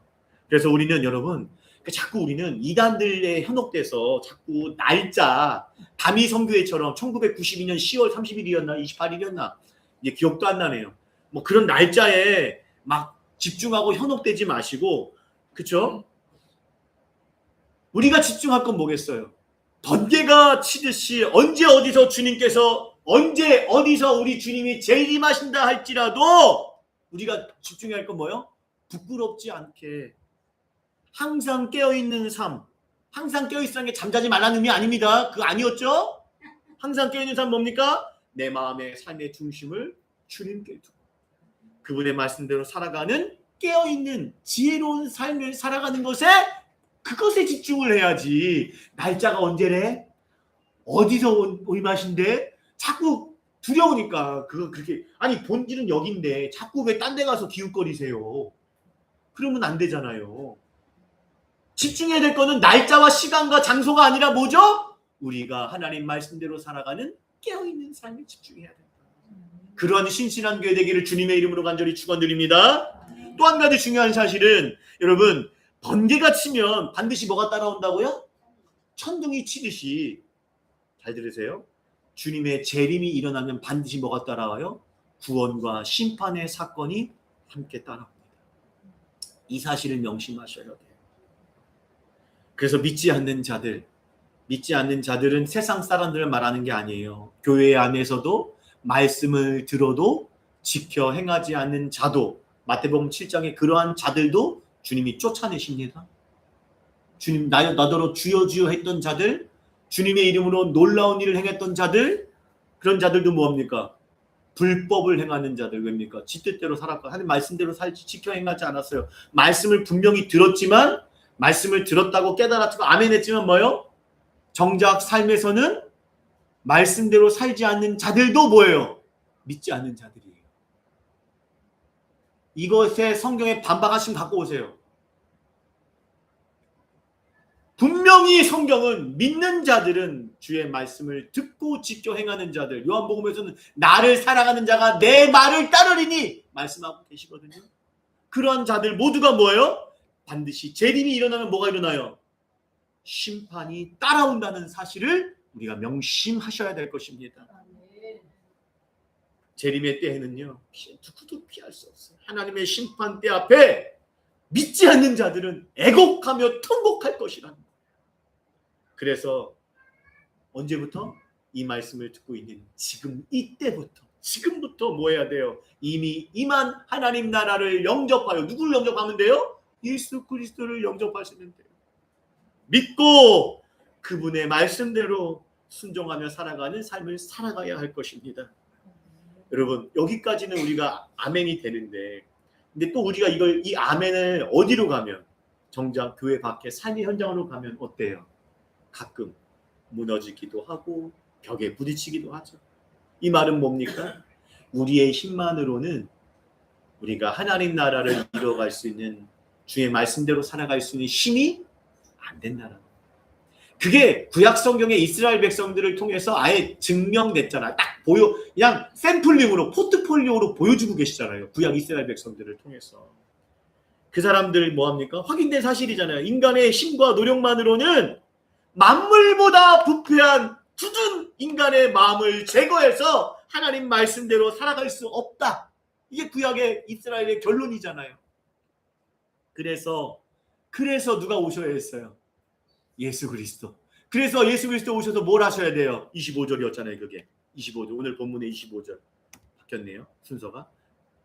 그래서 우리는 여러분, 자꾸 우리는 이단들에 현혹돼서 자꾸 날짜, 다미 선교회처럼 1992년 10월 30일이었나 28일이었나 이제 기억도 안 나네요. 뭐 그런 날짜에 막 집중하고 현혹되지 마시고, 그렇죠? 우리가 집중할 건 뭐겠어요? 번개가 치듯이 언제 어디서 주님께서, 언제 어디서 우리 주님이 재림하신다 할지라도 우리가 집중해야 할 건 뭐예요? 부끄럽지 않게 항상 깨어있는 삶. 항상 깨어있으라는 게 잠자지 말라는 의미 아닙니다. 그거 아니었죠? 항상 깨어있는 삶 뭡니까? 내 마음의 삶의 중심을 주님께 두고 그분의 말씀대로 살아가는 깨어있는 지혜로운 삶을 살아가는 것에, 그것에 집중을 해야지. 날짜가 언제래? 어디서 올 맛인데? 자꾸 두려우니까 그거 그렇게, 아니 본질은 여긴데 자꾸 왜 딴 데 가서 기웃거리세요? 그러면 안 되잖아요. 집중해야 될 거는 날짜와 시간과 장소가 아니라 뭐죠? 우리가 하나님 말씀대로 살아가는 깨어있는 삶에 집중해야 된다. 그러한 신실한 교회 되기를 주님의 이름으로 간절히 축원드립니다. 또 한 가지 중요한 사실은, 여러분, 번개가 치면 반드시 뭐가 따라온다고요? 천둥이 치듯이, 잘 들으세요. 주님의 재림이 일어나면 반드시 뭐가 따라와요? 구원과 심판의 사건이 함께 따라옵니다. 이 사실을 명심하셔야 돼요. 그래서 믿지 않는 자들은 세상 사람들을 말하는 게 아니에요. 교회 안에서도 말씀을 들어도 지켜 행하지 않는 자도, 마태복음 7장에 그러한 자들도 주님이 쫓아내십니다. 주님, 나더러 주여 주여 했던 자들, 주님의 이름으로 놀라운 일을 행했던 자들, 그런 자들도 뭐합니까? 불법을 행하는 자들. 왜입니까? 지 뜻대로 살았고 하나님 말씀대로 살지 지켜 행하지 않았어요. 말씀을 분명히 들었지만, 말씀을 들었다고 깨달았고 아멘 했지만 뭐예요? 정작 삶에서는 말씀대로 살지 않는 자들도 뭐예요? 믿지 않는 자들이에요. 이것에 성경에 반박하심 갖고 오세요. 분명히 성경은 믿는 자들은 주의 말씀을 듣고 지켜 행하는 자들, 요한복음에서는 나를 사랑하는 자가 내 말을 따르리니 말씀하고 계시거든요. 그러한 자들 모두가 뭐예요? 반드시 재림이 일어나면 뭐가 일어나요? 심판이 따라온다는 사실을 우리가 명심하셔야 될 것입니다. 재림의 때에는요, 누구도 피할 수 없어요. 하나님의 심판 때 앞에 믿지 않는 자들은 애곡하며 통곡할 것이라는 거예요. 그래서 언제부터? 이 말씀을 듣고 있는 지금 이때부터, 지금부터 뭐 해야 돼요? 이미 임한 하나님 나라를 영접하여, 누구를 영접하면 돼요? 예수 그리스도를 영접하시면 돼요. 믿고 그분의 말씀대로 순종하며 살아가는 삶을 살아가야 할 것입니다. 여러분, 여기까지는 우리가 아멘이 되는데, 근데 또 우리가 이 아멘을 어디로 가면, 정작 교회 밖에 삶의 현장으로 가면 어때요? 가끔 무너지기도 하고 벽에 부딪히기도 하죠. 이 말은 뭡니까? 우리의 힘만으로는 우리가 하나님 나라를 이뤄갈 수 있는, 주의 말씀대로 살아갈 수 있는 힘이 안 된다는 거예요. 그게 구약 성경의 이스라엘 백성들을 통해서 아예 증명됐잖아요. 딱 그냥 샘플링으로, 포트폴리오로 보여주고 계시잖아요. 구약 이스라엘 백성들을 통해서. 그 사람들 뭐합니까? 확인된 사실이잖아요. 인간의 힘과 노력만으로는 만물보다 부패한 굳은 인간의 마음을 제거해서 하나님 말씀대로 살아갈 수 없다. 이게 구약의 이스라엘의 결론이잖아요. 그래서 누가 오셔야 했어요? 예수 그리스도. 그래서 예수 그리스도 오셔서 뭘 하셔야 돼요? 25절이었잖아요. 그게 25절. 오늘 본문의 25절 바뀌었네요. 순서가.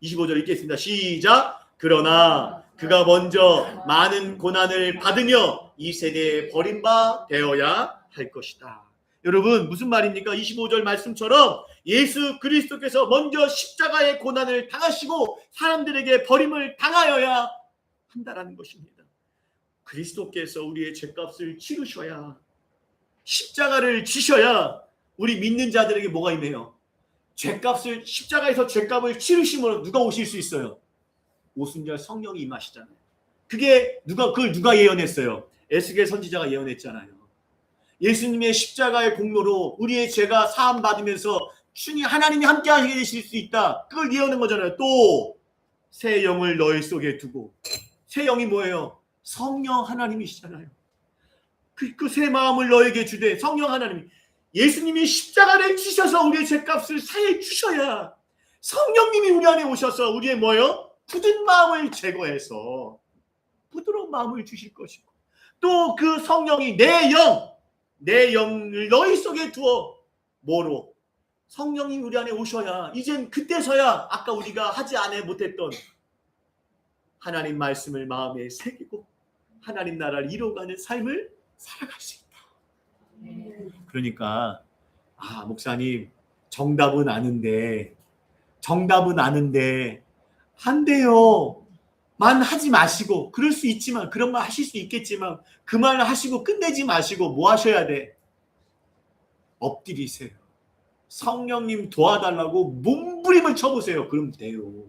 25절 읽겠습니다. 시작. 그러나 그가 먼저 많은 고난을 받으며 이 세대에 버림바 되어야 할 것이다. 여러분, 무슨 말입니까? 25절 말씀처럼 예수 그리스도께서 먼저 십자가의 고난을 당하시고 사람들에게 버림을 당하여야 한다라는 것입니다. 그리스도께서 우리의 죄값을 치르셔야, 십자가를 지셔야 우리 믿는 자들에게 뭐가 임해요? 죄값을, 십자가에서 죄값을 치르심으로 누가 오실 수 있어요? 오순절 성령이 임하시잖아요. 그걸 누가 예언했어요? 에스겔 선지자가 예언했잖아요. 예수님의 십자가의 공로로 우리의 죄가 사함 받으면서 주님 하나님이 함께 하시게 되실 수 있다. 그걸 예언한 거잖아요. 또 새 영을 너희 속에 두고, 새 영이 뭐예요? 성령 하나님이시잖아요. 그 새 마음을 너에게 주되, 성령 하나님이, 예수님이 십자가를 지셔서 우리의 죄값을 사해 주셔야 성령님이 우리 안에 오셔서 우리의 뭐예요? 굳은 마음을 제거해서 부드러운 마음을 주실 것이고, 또 그 성령이 내 영을 너희 속에 두어 뭐로? 성령이 우리 안에 오셔야, 이젠 그때서야 아까 우리가 하지 않아 못했던 하나님 말씀을 마음에 새기고 하나님 나라를 이뤄가는 삶을 살아갈 수 있다. 그러니까 목사님 정답은 아는데 안 돼요. 만 하지 마시고, 그럴 수 있지만, 그런 말 하실 수 있겠지만 그 말을 하시고 끝내지 마시고 뭐 하셔야 돼? 엎드리세요. 성령님 도와달라고 몸부림을 쳐보세요. 그럼 돼요.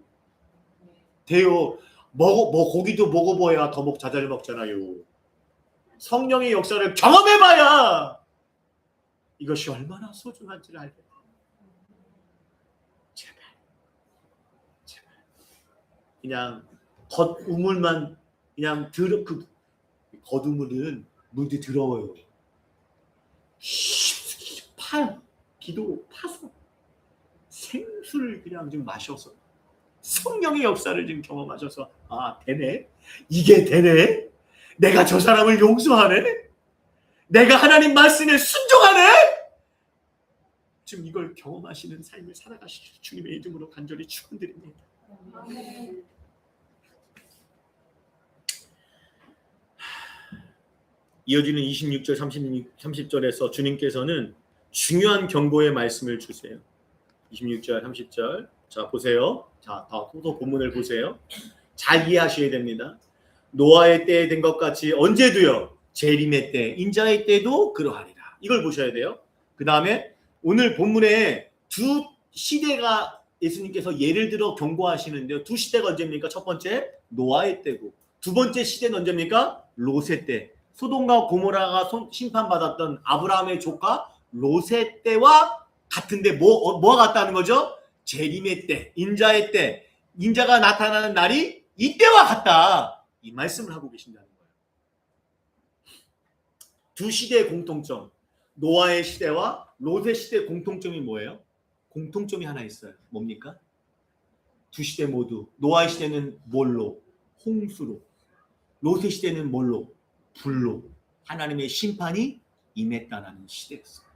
고기도 먹어봐야 더 잘 먹잖아요. 성령의 역사를 경험해봐야 이것이 얼마나 소중한지를 알게 돼요. 제발 그냥 겉우물만 그냥 그 겉우물은 물도 더러워요. 기도로 파서 생수를 그냥 좀 마셔서 성령의 역사를 좀 경험하셔서, 되네? 이게 되네? 내가 저 사람을 용서하네? 내가 하나님 말씀에 순종하네? 지금 이걸 경험하시는 삶을 살아가시길 주님의 이름으로 간절히 축원드립니다. 이어지는 26절 30절에서 주님께서는 중요한 경고의 말씀을 주세요. 26절 30절 자 보세요. 자, 또 본문을 보세요. 잘 이해하셔야 됩니다. 노아의 때에 된 것 같이 언제도요, 재림의 때, 인자의 때도 그러하리라. 이걸 보셔야 돼요. 그 다음에 오늘 본문에 두 시대가 예수님께서 예를 들어 경고하시는데요. 두 시대가 언제입니까? 첫 번째 노아의 때고, 두 번째 시대는 언제입니까? 롯의 때. 소돔과 고모라가 심판받았던 아브라함의 조카 롯의 때와 같은데 뭐가 같다는 거죠? 재림의 때, 인자의 때, 인자가 나타나는 날이 이때와 같다. 이 말씀을 하고 계신다는 거예요. 두 시대의 공통점, 노아의 시대와 롯의 시대의 공통점이 뭐예요? 공통점이 하나 있어요. 뭡니까? 두 시대 모두 노아의 시대는 뭘로? 홍수로. 롯의 시대는 뭘로? 불로. 하나님의 심판이 임했다는 시대였어요.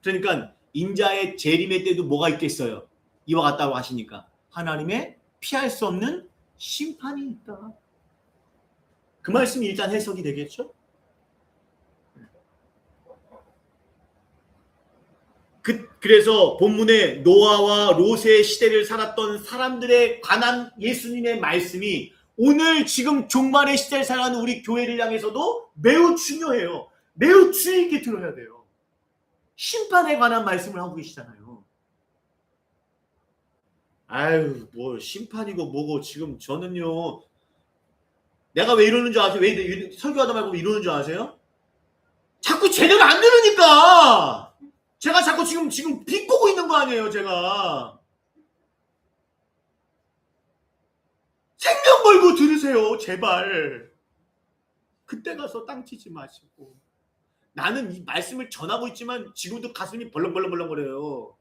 그러니까 인자의 재림의 때도 뭐가 있겠어요? 이와 같다고 하시니까 하나님의 피할 수 없는 심판이 있다. 그 말씀이 일단 해석이 되겠죠? 그래서 본문에 노아와 롯의 시대를 살았던 사람들에 관한 예수님의 말씀이 오늘 지금 종말의 시대를 살아가는 우리 교회를 향해서도 매우 중요해요. 매우 주의 있게 들어야 돼요. 심판에 관한 말씀을 하고 계시잖아요. 아유, 뭐 심판이고 뭐고 지금 저는요. 내가 왜 이러는 줄 아세요? 왜 설교하다 말고 이러는 줄 아세요? 자꾸 제대로 안 들으니까. 제가 자꾸 지금 비꼬고 있는 거 아니에요, 제가. 생명 걸고 들으세요, 제발. 그때 가서 땅 치지 마시고. 나는 이 말씀을 전하고 있지만 지금도 가슴이 벌렁벌렁거려요.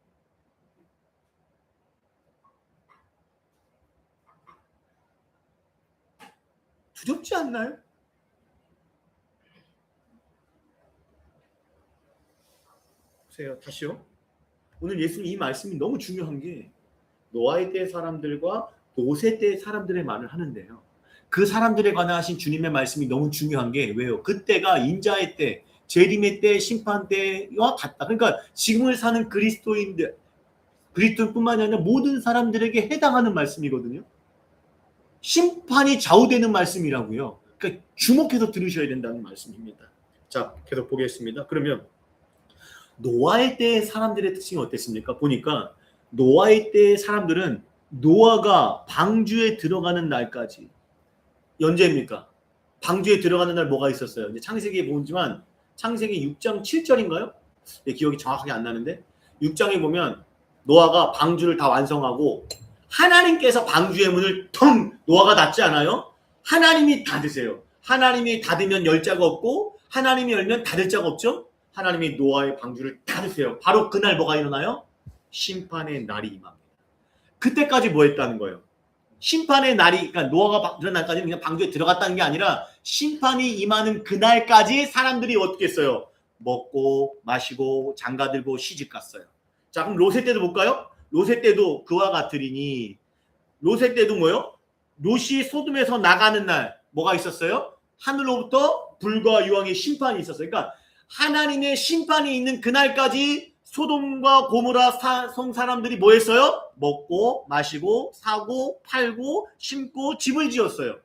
두렵지 않나요? 보세요, 다시요. 오늘 예수님 이 말씀이 너무 중요한 게 노아의 때 사람들과 롯의 때 사람들의 말을 하는데요. 그 사람들에 관한 하신 주님의 말씀이 너무 중요한 게 왜요? 그때가 인자의 때, 재림의 때, 심판 때와 같다. 그러니까 지금을 사는 그리스도인뿐만이 아니라 모든 사람들에게 해당하는 말씀이거든요. 심판이 좌우되는 말씀이라고요. 그러니까 주목해서 들으셔야 된다는 말씀입니다. 자, 계속 보겠습니다. 그러면 노아의 때의 사람들의 특징이 어땠습니까? 보니까 노아의 때의 사람들은 노아가 방주에 들어가는 날까지 언제입니까? 방주에 들어가는 날 뭐가 있었어요? 이제 창세기에 보지만 창세기 6장 7절인가요? 기억이 정확하게 안 나는데 6장에 보면 노아가 방주를 다 완성하고 하나님께서 방주의 문을 텅 노아가 닫지 않아요? 하나님이 닫으세요. 하나님이 닫으면 열 자가 없고 하나님이 열면 닫을 자가 없죠? 하나님이 노아의 방주를 닫으세요. 바로 그날 뭐가 일어나요? 심판의 날이 임합니다. 그때까지 뭐 했다는 거예요? 심판의 날이, 그러니까 노아가 그런 날까지는 그냥 방주에 들어갔다는 게 아니라 심판이 임하는 그날까지 사람들이 어떻게 했어요? 먹고 마시고 장가들고 시집갔어요. 자, 그럼 롯의 때도 볼까요? 롯의 때도 그와 같으리니 롯의 때도 뭐요? 롯이 소돔에서 나가는 날 뭐가 있었어요? 하늘로부터 불과 유황의 심판이 있었어요. 그러니까 하나님의 심판이 있는 그날까지 소돔과 고모라 성 사람들이 뭐 했어요? 먹고 마시고 사고 팔고 심고 집을 지었어요.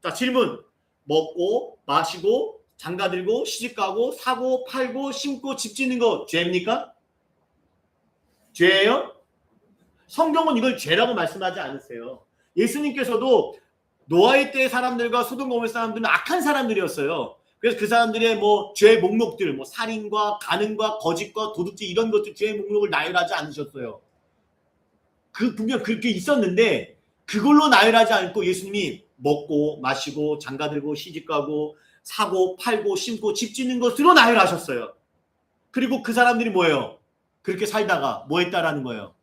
자, 질문. 먹고 마시고 장가들고 시집가고 사고 팔고 심고 집 짓는 거 죄입니까? 죄예요? 성경은 이걸 죄라고 말씀하지 않으세요. 예수님께서도 노아의 때의 사람들과 소돔 고모라 사람들은 악한 사람들이었어요. 그래서 그 사람들의 뭐 죄의 목록들, 뭐 살인과 간음과 거짓과 도둑질 이런 것들 죄의 목록을 나열하지 않으셨어요. 분명 그렇게 있었는데 그걸로 나열하지 않고 예수님이 먹고 마시고 장가들고 시집가고 사고 팔고 심고 집 짓는 것으로 나열하셨어요. 그리고 그 사람들이 뭐예요? 그렇게 살다가 뭐 했다라는 거예요?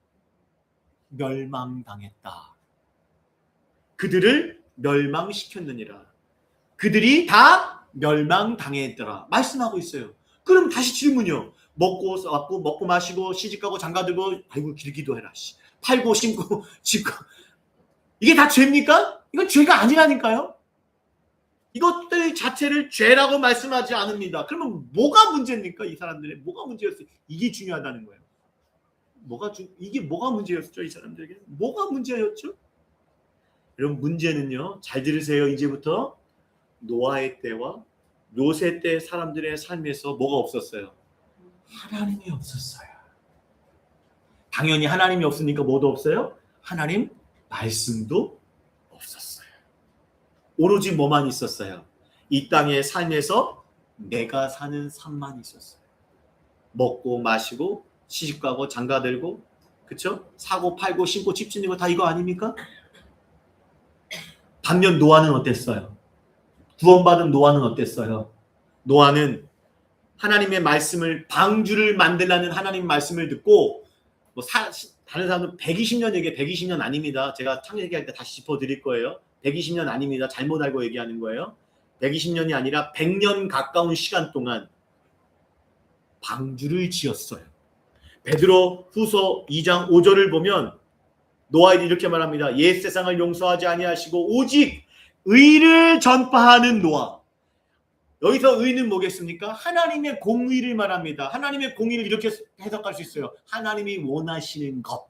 멸망당했다. 그들을 멸망시켰느니라. 그들이 다 멸망당했더라. 말씀하고 있어요. 그럼 다시 질문이요. 먹고 마시고 시집가고 장가들고 아이고 기도해라. 팔고 심고 집고 이게 다 죄입니까? 이건 죄가 아니라니까요. 이것들 자체를 죄라고 말씀하지 않습니다. 그러면 뭐가 문제입니까? 이 사람들의 뭐가 문제였어요? 이게 중요하다는 거예요. 이게 뭐가 문제였죠? 이 사람들에게 뭐가 문제였죠? 여러분 문제는요. 잘 들으세요. 이제부터 노아의 때와 롯의 때 사람들의 삶에서 뭐가 없었어요? 하나님이 없었어요. 당연히 하나님이 없으니까 뭐도 없어요? 하나님 말씀도 없었어요. 오로지 뭐만 있었어요? 이 땅의 삶에서 내가 사는 삶만 있었어요. 먹고 마시고 시집가고 장가들고, 그쵸? 사고 팔고 신고 집 짓는 거 다 이거 아닙니까? 반면 노아는 어땠어요? 구원받은 노아는 어땠어요? 노아는 하나님의 말씀을, 방주를 만들라는 하나님 말씀을 듣고, 다른 사람은 120년 얘기해. 120년 아닙니다. 제가 창세기할 때 다시 짚어드릴 거예요. 120년 아닙니다. 잘못 알고 얘기하는 거예요. 120년이 아니라 100년 가까운 시간 동안 방주를 지었어요. 베드로 후서 2장 5절을 보면 노아에게 이렇게 말합니다. 옛 세상을 용서하지 아니하시고 오직 의를 전파하는 노아. 여기서 의는 뭐겠습니까? 하나님의 공의를 말합니다. 하나님의 공의를 이렇게 해석할 수 있어요. 하나님이 원하시는 것.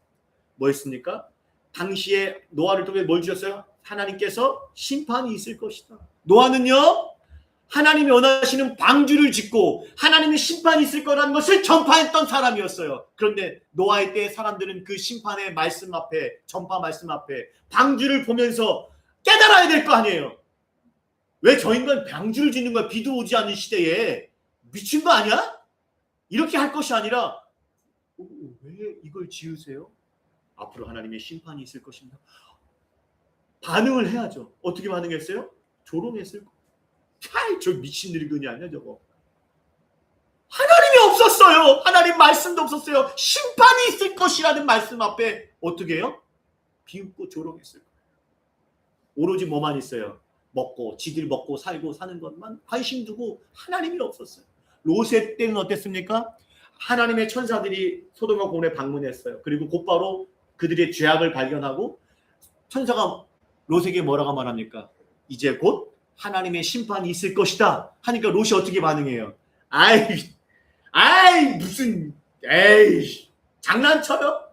뭐였습니까? 당시에 노아를 통해 뭘 주셨어요? 하나님께서 심판이 있을 것이다. 노아는요, 하나님이 원하시는 방주를 짓고 하나님의 심판이 있을 거라는 것을 전파했던 사람이었어요. 그런데 노아의 때 사람들은 그 심판의 말씀 앞에, 전파 말씀 앞에 방주를 보면서 깨달아야 될 거 아니에요. 왜 저 인간 방주를 짓는 거야? 비도 오지 않는 시대에. 미친 거 아니야? 이렇게 할 것이 아니라 왜 이걸 지으세요? 앞으로 하나님의 심판이 있을 것입니다. 반응을 해야죠. 어떻게 반응했어요? 조롱했을 거예요. 저 미친 늙은이 아니야 저거. 하나님이 없었어요. 하나님 말씀도 없었어요. 심판이 있을 것이라는 말씀 앞에 어떻게 해요? 비웃고 조롱했을 거예요. 오로지 뭐만 있어요? 먹고 지들 먹고 살고 사는 것만 관심 두고 하나님이 없었어요. 롯의 때는 어땠습니까? 하나님의 천사들이 소돔과 고모라에 방문했어요. 그리고 곧바로 그들의 죄악을 발견하고 천사가 롯에게 뭐라고 말합니까? 이제 곧 하나님의 심판이 있을 것이다 하니까 롯이 어떻게 반응해요? 무슨 장난쳐요?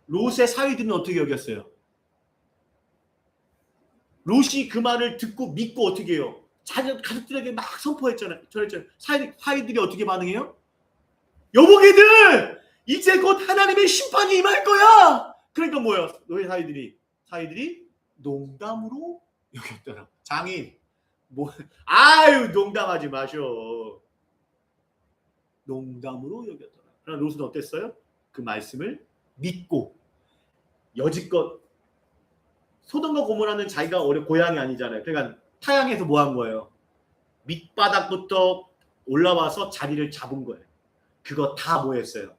롯의 사위들은 어떻게 여겼어요? 롯이 그 말을 듣고 믿고 어떻게 해요? 가족들에게 막 선포했잖아요. 사위들이 어떻게 반응해요? 여보게들, 이제 곧 하나님의 심판이 임할 거야. 그러니까 뭐예요? 너희 사위들이 농담으로 여겼더라. 장인, 농담하지 마셔. 농담으로 여겼더라. 그러나 롯은 어땠어요? 그 말씀을 믿고 여지껏 소돔과 고모라는 자기가 고향이 아니잖아요. 그러니까 타향에서 뭐 한 거예요? 밑바닥부터 올라와서 자리를 잡은 거예요. 그거 다 뭐 했어요?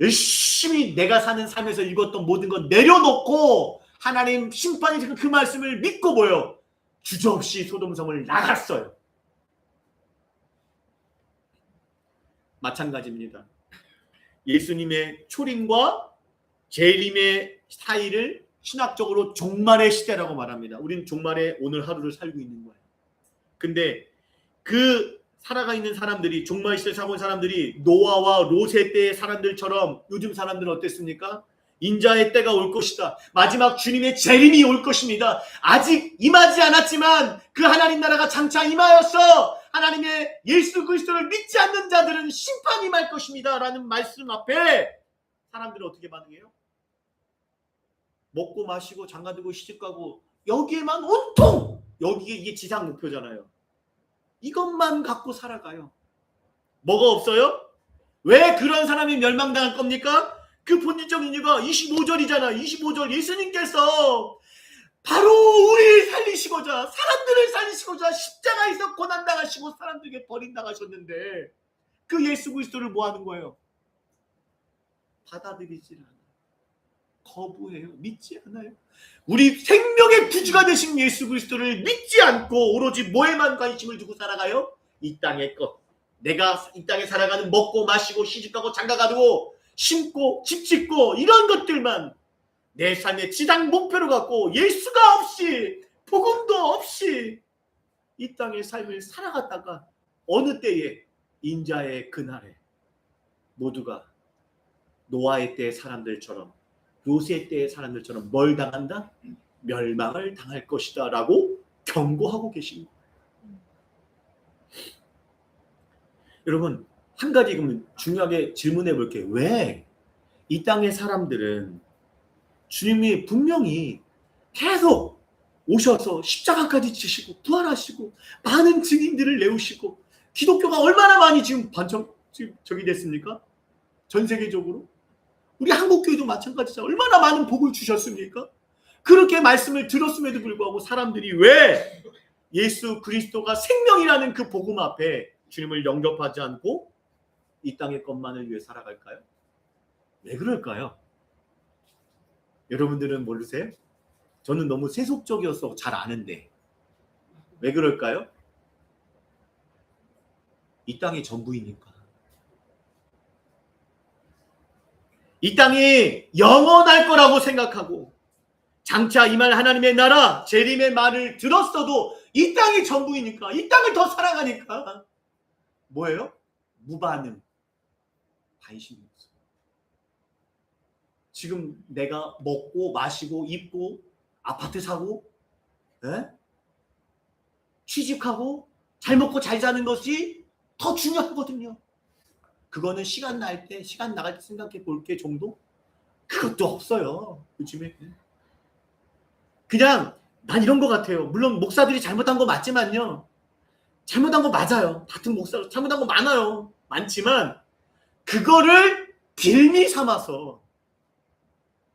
열심히 내가 사는 삶에서 읽었던 모든 것 내려놓고 하나님 심판이 지금 그 말씀을 믿고 뭐예요? 주저없이 소돔성을 나갔어요. 마찬가지입니다. 예수님의 초림과 재림의 사이를 신학적으로 종말의 시대라고 말합니다. 우리는 종말의 오늘 하루를 살고 있는 거예요. 근데 그 살아가 있는 사람들이, 종말 시대에 살고 있는 사람들이 노아와 롯의 때의 사람들처럼 요즘 사람들은 어땠습니까? 인자의 때가 올 것이다. 마지막 주님의 재림이 올 것입니다. 아직 임하지 않았지만 그 하나님 나라가 장차 임하였어. 하나님의 예수 그리스도를 믿지 않는 자들은 심판이 임할 것입니다. 라는 말씀 앞에 사람들은 어떻게 반응해요? 먹고 마시고 장가들고 시집가고 여기에만 온통, 여기에 이게 지상 목표잖아요. 이것만 갖고 살아가요. 뭐가 없어요? 왜 그런 사람이 멸망당할 겁니까? 그 본질적인 이유가 25절이잖아. 25절 예수님께서 바로 우리를 살리시고자, 사람들을 살리시고자 십자가에서 고난당하시고 사람들에게 버림당하셨는데 그 예수 그리스도를 뭐 하는 거예요? 받아들이질 않아요. 거부해요. 믿지 않아요. 우리 생명의 구주가 되신 예수 그리스도를 믿지 않고 오로지 뭐에만 관심을 두고 살아가요? 이 땅의 것. 내가 이 땅에 살아가는 먹고 마시고 시집가고 장가가고 심고 집 짓고 이런 것들만 내 삶의 지상 목표로 갖고 예수가 없이, 복음도 없이 이 땅의 삶을 살아갔다가 어느 때에, 인자의 그날에 모두가 노아의 때의 사람들처럼, 롯의 때의 사람들처럼 뭘 당한다? 멸망을 당할 것이다 라고 경고하고 계신 거예요. 여러분, 한 가지 그러면 중요하게 질문해 볼게요. 왜 이 땅의 사람들은 주님이 분명히 계속 오셔서 십자가까지 지시고 부활하시고 많은 증인들을 내우시고 기독교가 얼마나 많이 지금 저기 됐습니까? 전 세계적으로. 우리 한국교회도 마찬가지죠. 얼마나 많은 복을 주셨습니까? 그렇게 말씀을 들었음에도 불구하고 사람들이 왜 예수 그리스도가 생명이라는 그 복음 앞에 주님을 영접하지 않고 이 땅의 것만을 위해 살아갈까요? 왜 그럴까요? 여러분들은 모르세요? 저는 너무 세속적이어서 잘 아는데 왜 그럴까요? 이 땅이 전부이니까. 이 땅이 영원할 거라고 생각하고 장차 임할 하나님의 나라 재림의 말을 들었어도 이 땅이 전부이니까, 이 땅을 더 사랑하니까 뭐예요? 무반응, 관심이 없어요. 지금 내가 먹고 마시고 입고 아파트 사고 취직하고 잘 먹고 잘 사는 것이 더 중요하거든요. 그거는 시간 날 때, 시간 나갈 때 생각해 볼 게 정도? 그것도 없어요. 요즘에. 그냥 난 이런 것 같아요. 물론 목사들이 잘못한 거 맞지만요. 잘못한 거 맞아요. 같은 목사 잘못한 거 많아요. 많지만 그거를 빌미 삼아서,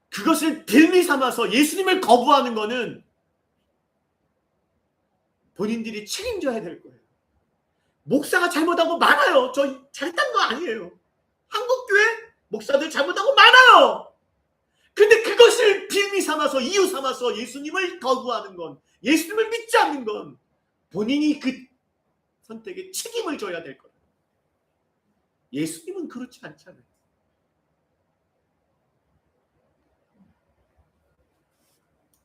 그것을 빌미 삼아서 예수님을 거부하는 거는 본인들이 책임져야 될 거예요. 목사가 잘못한 거 많아요. 저 잘했다는 거 아니에요. 한국교회 목사들 잘못한 거 많아요. 근데 그것을 빌미 삼아서, 이유 삼아서 예수님을 거부하는 건, 예수님을 믿지 않는 건 본인이 그 선택에 책임을 져야 될 거예요. 예수님은 그렇지 않잖아요.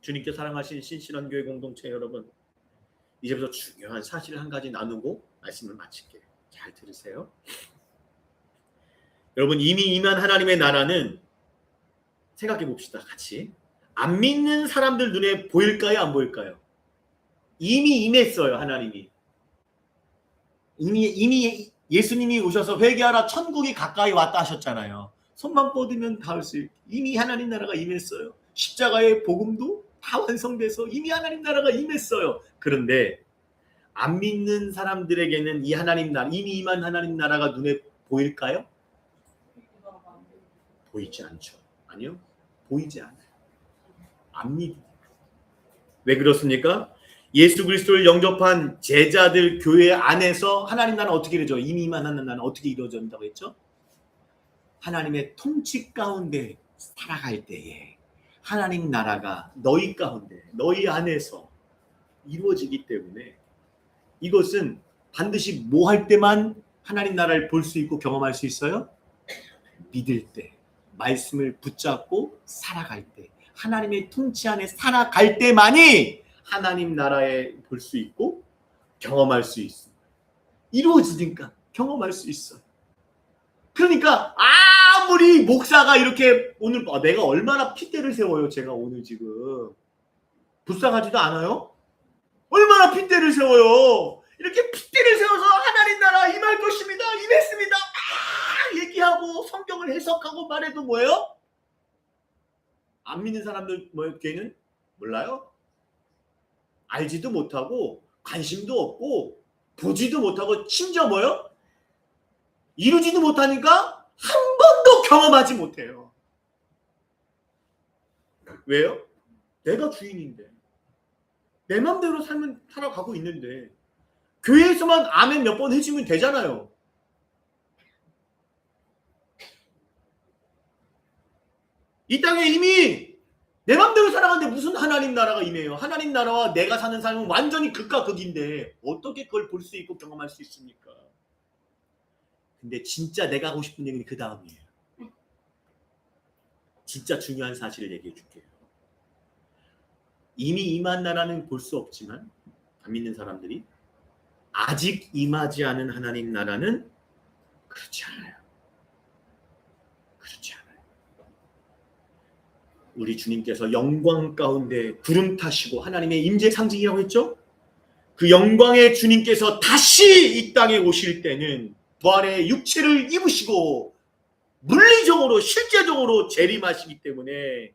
주님께 사랑하신 신실한 교회 공동체 여러분, 이제부터 중요한 사실 한 가지 나누고 말씀을 마칠게요. 잘 들으세요. 여러분, 이미 임한 하나님의 나라는 생각해 봅시다. 같이. 안 믿는 사람들 눈에 보일까요? 안 보일까요? 이미 임했어요. 하나님이. 이미 예수님이 오셔서 회개하라 천국이 가까이 왔다 하셨잖아요. 손만 뻗으면 닿을 수 있게 이미 하나님 나라가 임했어요. 십자가의 복음도 다 완성돼서 이미 하나님 나라가 임했어요. 그런데 안 믿는 사람들에게는 이 하나님 나라, 이미 임한 하나님 나라가 눈에 보일까요? 보이지 않죠. 아니요. 보이지 않아요. 안 믿으니까. 왜 그렇습니까? 예수 그리스도를 영접한 제자들 교회 안에서 하나님 나라는 어떻게 이루어져? 이미 임한 하나님 나라는 어떻게 이루어진다고 했죠? 하나님의 통치 가운데 살아갈 때에 하나님 나라가 너희 가운데, 너희 안에서 이루어지기 때문에 이것은 반드시 뭐 할 때만 하나님 나라를 볼 수 있고 경험할 수 있어요? 믿을 때, 말씀을 붙잡고 살아갈 때, 하나님의 통치 안에 살아갈 때만이 하나님 나라에 볼 수 있고 경험할 수 있습니다. 이루어지니까 경험할 수 있어요. 그러니까 아무리 목사가 이렇게 오늘 내가 얼마나 핏대를 세워요. 제가 오늘 지금 불쌍하지도 않아요? 얼마나 핏대를 세워요. 이렇게 핏대를 세워서 하나님 나라 임할 것입니다. 임했습니다. 얘기하고 성경을 해석하고 말해도 뭐예요? 안 믿는 사람들 걔는 몰라요. 알지도 못하고 관심도 없고 보지도 못하고 심지어 뭐예요? 이루지도 못하니까 한 번도 경험하지 못해요. 왜요? 내가 주인인데 내 맘대로 살아가고 있는데 교회에서만 아멘 몇 번 해주면 되잖아요. 이 땅에 이미 내 맘대로 살아가는데 무슨 하나님 나라가 임해요. 하나님 나라와 내가 사는 삶은 완전히 극과 극인데 어떻게 그걸 볼 수 있고 경험할 수 있습니까? 근데 진짜 내가 하고 싶은 얘기는 그 다음이에요. 진짜 중요한 사실을 얘기해 줄게요. 이미 임한 나라는 볼 수 없지만 안 믿는 사람들이 아직 임하지 않은 하나님 나라는 그렇지 않아요. 그렇지 않아요. 우리 주님께서 영광 가운데 구름 타시고 하나님의 임재 상징이라고 했죠? 그 영광의 주님께서 다시 이 땅에 오실 때는 부활의 육체를 입으시고 물리적으로 실제적으로 재림하시기 때문에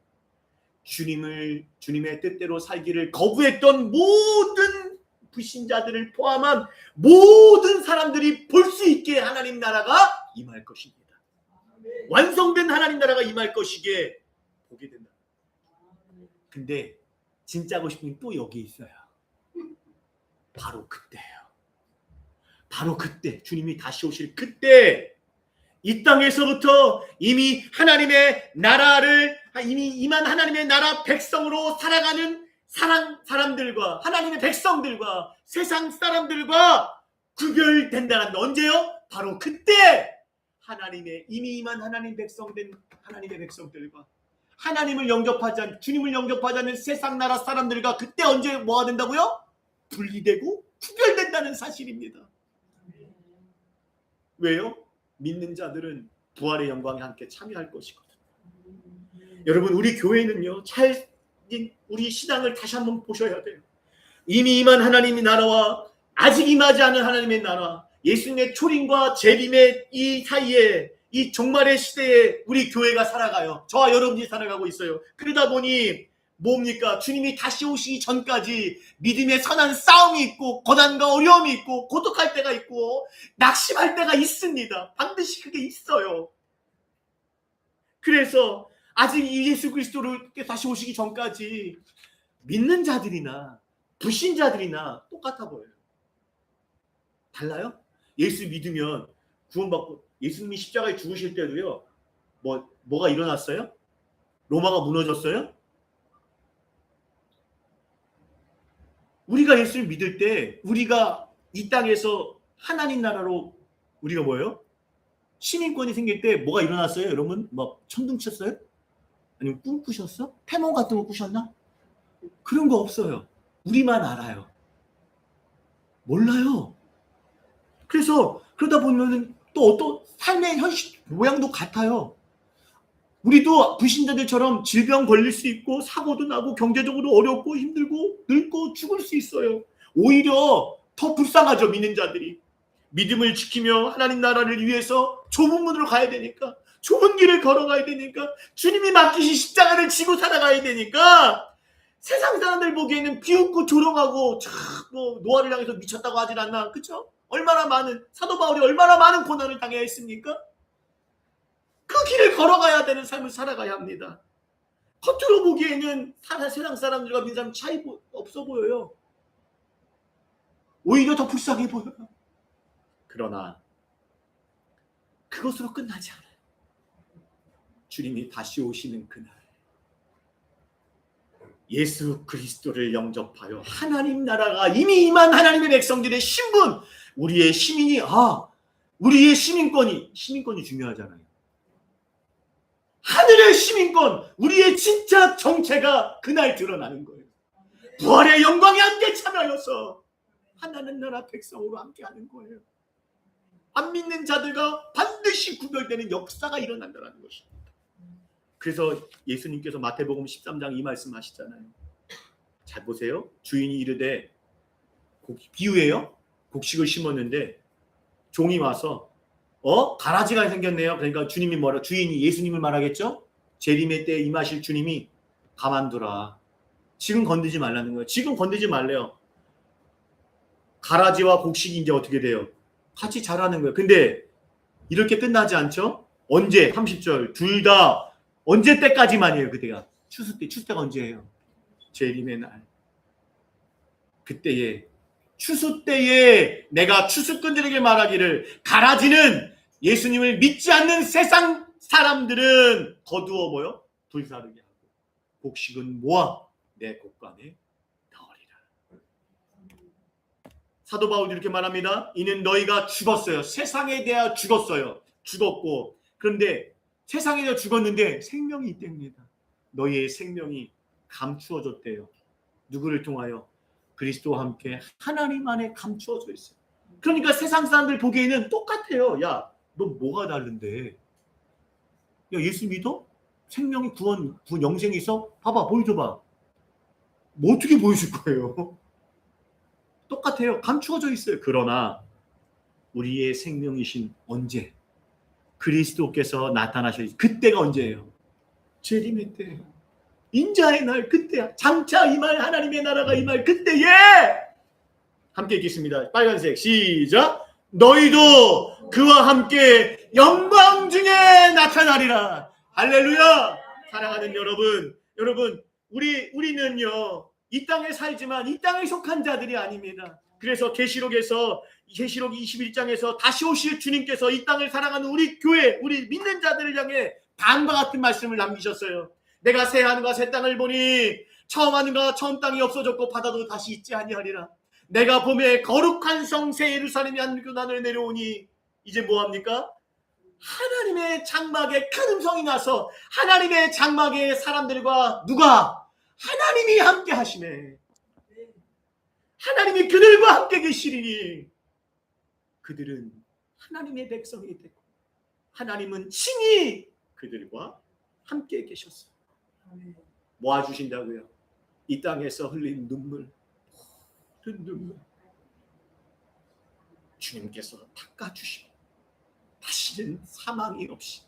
주님의 뜻대로 살기를 거부했던 모든 불신자들을 포함한 모든 사람들이 볼 수 있게 하나님 나라가 임할 것입니다. 완성된 하나님 나라가 임할 것이게 보게 된다. 근데 진짜 하고 싶은 게 또 여기 있어요. 바로 그때예요. 바로 그때, 주님이 다시 오실 그때, 이 땅에서부터 이미 하나님의 나라를 이미 임한 하나님의 나라 백성으로 살아가는 사람들과 하나님의 백성들과 세상 사람들과 구별된다는, 언제요? 바로 그때 하나님의 이미 임한 하나님 백성된 하나님의 백성들과 하나님을 영접하지 않는, 주님을 영접하지 않는 세상 나라 사람들과 그때 언제 뭐가 된다고요? 분리되고 구별된다는 사실입니다. 왜요? 믿는 자들은 부활의 영광에 함께 참여할 것이거든요. 여러분, 우리 교회는요, 우리 신앙을 다시 한번 보셔야 돼요. 이미 임한 하나님의 나라와 아직 임하지 않은 하나님의 나라, 예수님의 초림과 재림의 이 사이에, 이 종말의 시대에 우리 교회가 살아가요. 저와 여러분이 살아가고 있어요. 그러다 보니 뭡니까? 주님이 다시 오시기 전까지 믿음의 선한 싸움이 있고, 고난과 어려움이 있고, 고독할 때가 있고, 낙심할 때가 있습니다. 반드시 그게 있어요. 그래서 아직 예수 그리스도를 다시 오시기 전까지 믿는 자들이나 불신자들이나 똑같아 보여요. 달라요? 예수 믿으면 구원받고, 예수님이 십자가에 죽으실 때도요, 뭐가 일어났어요? 로마가 무너졌어요? 우리가 예수를 믿을 때 우리가 이 땅에서 하나님 나라로 우리가 뭐예요? 시민권이 생길 때 뭐가 일어났어요? 여러분 막 천둥 쳤어요? 아니면 꿈 꾸셨어? 태몽 같은 거 꾸셨나? 그런 거 없어요. 우리만 알아요. 몰라요. 그래서 그러다 보면은 또 어떤 삶의 현실 모양도 같아요. 우리도 불신자들처럼 질병 걸릴 수 있고, 사고도 나고, 경제적으로 어렵고 힘들고 늙고 죽을 수 있어요. 오히려 더 불쌍하죠, 믿는 자들이. 믿음을 지키며 하나님 나라를 위해서 좁은 문으로 가야 되니까, 좁은 길을 걸어가야 되니까, 주님이 맡기신 십자가를 지고 살아가야 되니까, 세상 사람들 보기에는 비웃고 조롱하고 노아를 향해서 미쳤다고 하질 않나, 그렇죠? 얼마나 많은, 사도 바울이 얼마나 많은 고난을 당해야 했습니까? 그 길을 걸어가야 되는 삶을 살아가야 합니다. 겉으로 보기에는 세상 사람들과 믿는 사람 차이 없어 보여요. 오히려 더 불쌍해 보여요. 그러나 그것으로 끝나지 않아요. 주님이 다시 오시는 그날, 예수 그리스도를 영접하여 하나님 나라가 이미 임한 하나님의 백성들의 신분, 우리의 시민이, 우리의 시민권이 중요하잖아요. 하늘의 시민권, 우리의 진짜 정체가 그날 드러나는 거예요. 부활의 영광에 함께 참여하여서 하나님 나라 백성으로 함께하는 거예요. 안 믿는 자들과 반드시 구별되는 역사가 일어난다는 것입니다. 그래서 예수님께서 마태복음 13장 이 말씀하시잖아요. 잘 보세요. 주인이 이르되, 비유예요. 곡식을 심었는데 종이 와서 가라지가 생겼네요. 그러니까 주인이 예수님을 말하겠죠? 재림의 때에 임하실 주님이 가만두라. 지금 건드지 말라는 거예요. 지금 건드지 말래요. 가라지와 곡식이 이제 어떻게 돼요? 같이 자라는 거예요. 근데 이렇게 끝나지 않죠? 언제? 30절. 둘 다 언제 때까지만이에요, 그때가. 추수 때가 언제예요? 재림의 날. 그때에, 추수 때에 내가 추수꾼들에게 말하기를, 가라지는 예수님을 믿지 않는 세상 사람들은 거두어 불사르게 하고, 곡식은 모아 내 곡간에 넣으리라. 사도 바울이 이렇게 말합니다. 이는 너희가 죽었어요. 세상에 대하여 죽었어요. 죽었고, 그런데 세상에 대하여 죽었는데 생명이 있답니다. 너희의 생명이 감추어졌대요. 누구를 통하여? 그리스도와 함께 하나님 안에 감추어져 있어요. 그러니까 세상 사람들 보기에는 똑같아요. 야, 너 뭐가 다른데? 야, 예수 믿어? 생명이 구원 영생이 있어? 봐봐, 보여줘봐. 뭐 어떻게 보여줄 거예요? 똑같아요. 감추어져 있어요. 그러나 우리의 생명이신 언제? 그리스도께서 나타나실 그때가 언제예요? 재림의 때예요. 인자의 날 그때야. 장차 임할 하나님의 나라가 임할 그때에 함께 읽겠습니다. 빨간색 시작. 너희도 그와 함께 영광 중에 나타나리라. 할렐루야. 사랑하는 여러분 우리는요 이 땅에 살지만 이 땅에 속한 자들이 아닙니다. 그래서 계시록 21장에서 다시 오실 주님께서 이 땅을 살아가는 우리 교회, 우리 믿는 자들을 향해 다음과 같은 말씀을 남기셨어요. 내가 새 하늘과 새 땅을 보니 처음 하늘과 처음 땅이 없어졌고 바다도 다시 있지 아니하리라. 내가 봄에 거룩한 성 새 예루살렘이 하늘을 내려오니 이제 뭐합니까? 하나님의 장막에 큰 음성이 나서 하나님의 장막에 사람들과 누가? 하나님이 함께 하시네. 하나님이 그들과 함께 계시리니 그들은 하나님의 백성이 되고 하나님은 친히 그들과 함께 계셨어요. 모아주신다고요. 이 땅에서 흘린 눈물, 모든 눈물 주님께서 닦아주시고 다시는 사망이 없이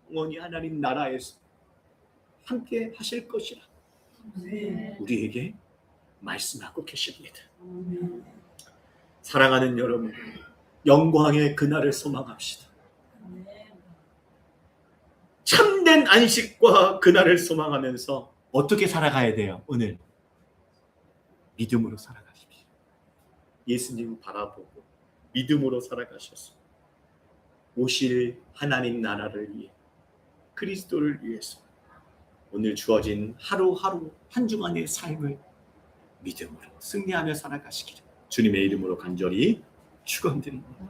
영원히 하나님 나라에서 함께 하실 것이라 우리에게 말씀하고 계십니다. 사랑하는 여러분, 영광의 그날을 소망합시다. 참된 안식과 그날을 소망하면서 어떻게 살아가야 돼요? 오늘 믿음으로 살아가십시오. 예수님 바라보고 믿음으로 살아가셔서 오실 하나님 나라를 위해 그리스도를 위해서 오늘 주어진 하루하루 한 주간의 삶을 믿음으로 승리하며 살아가시기를 주님의 이름으로 간절히 축원드립니다.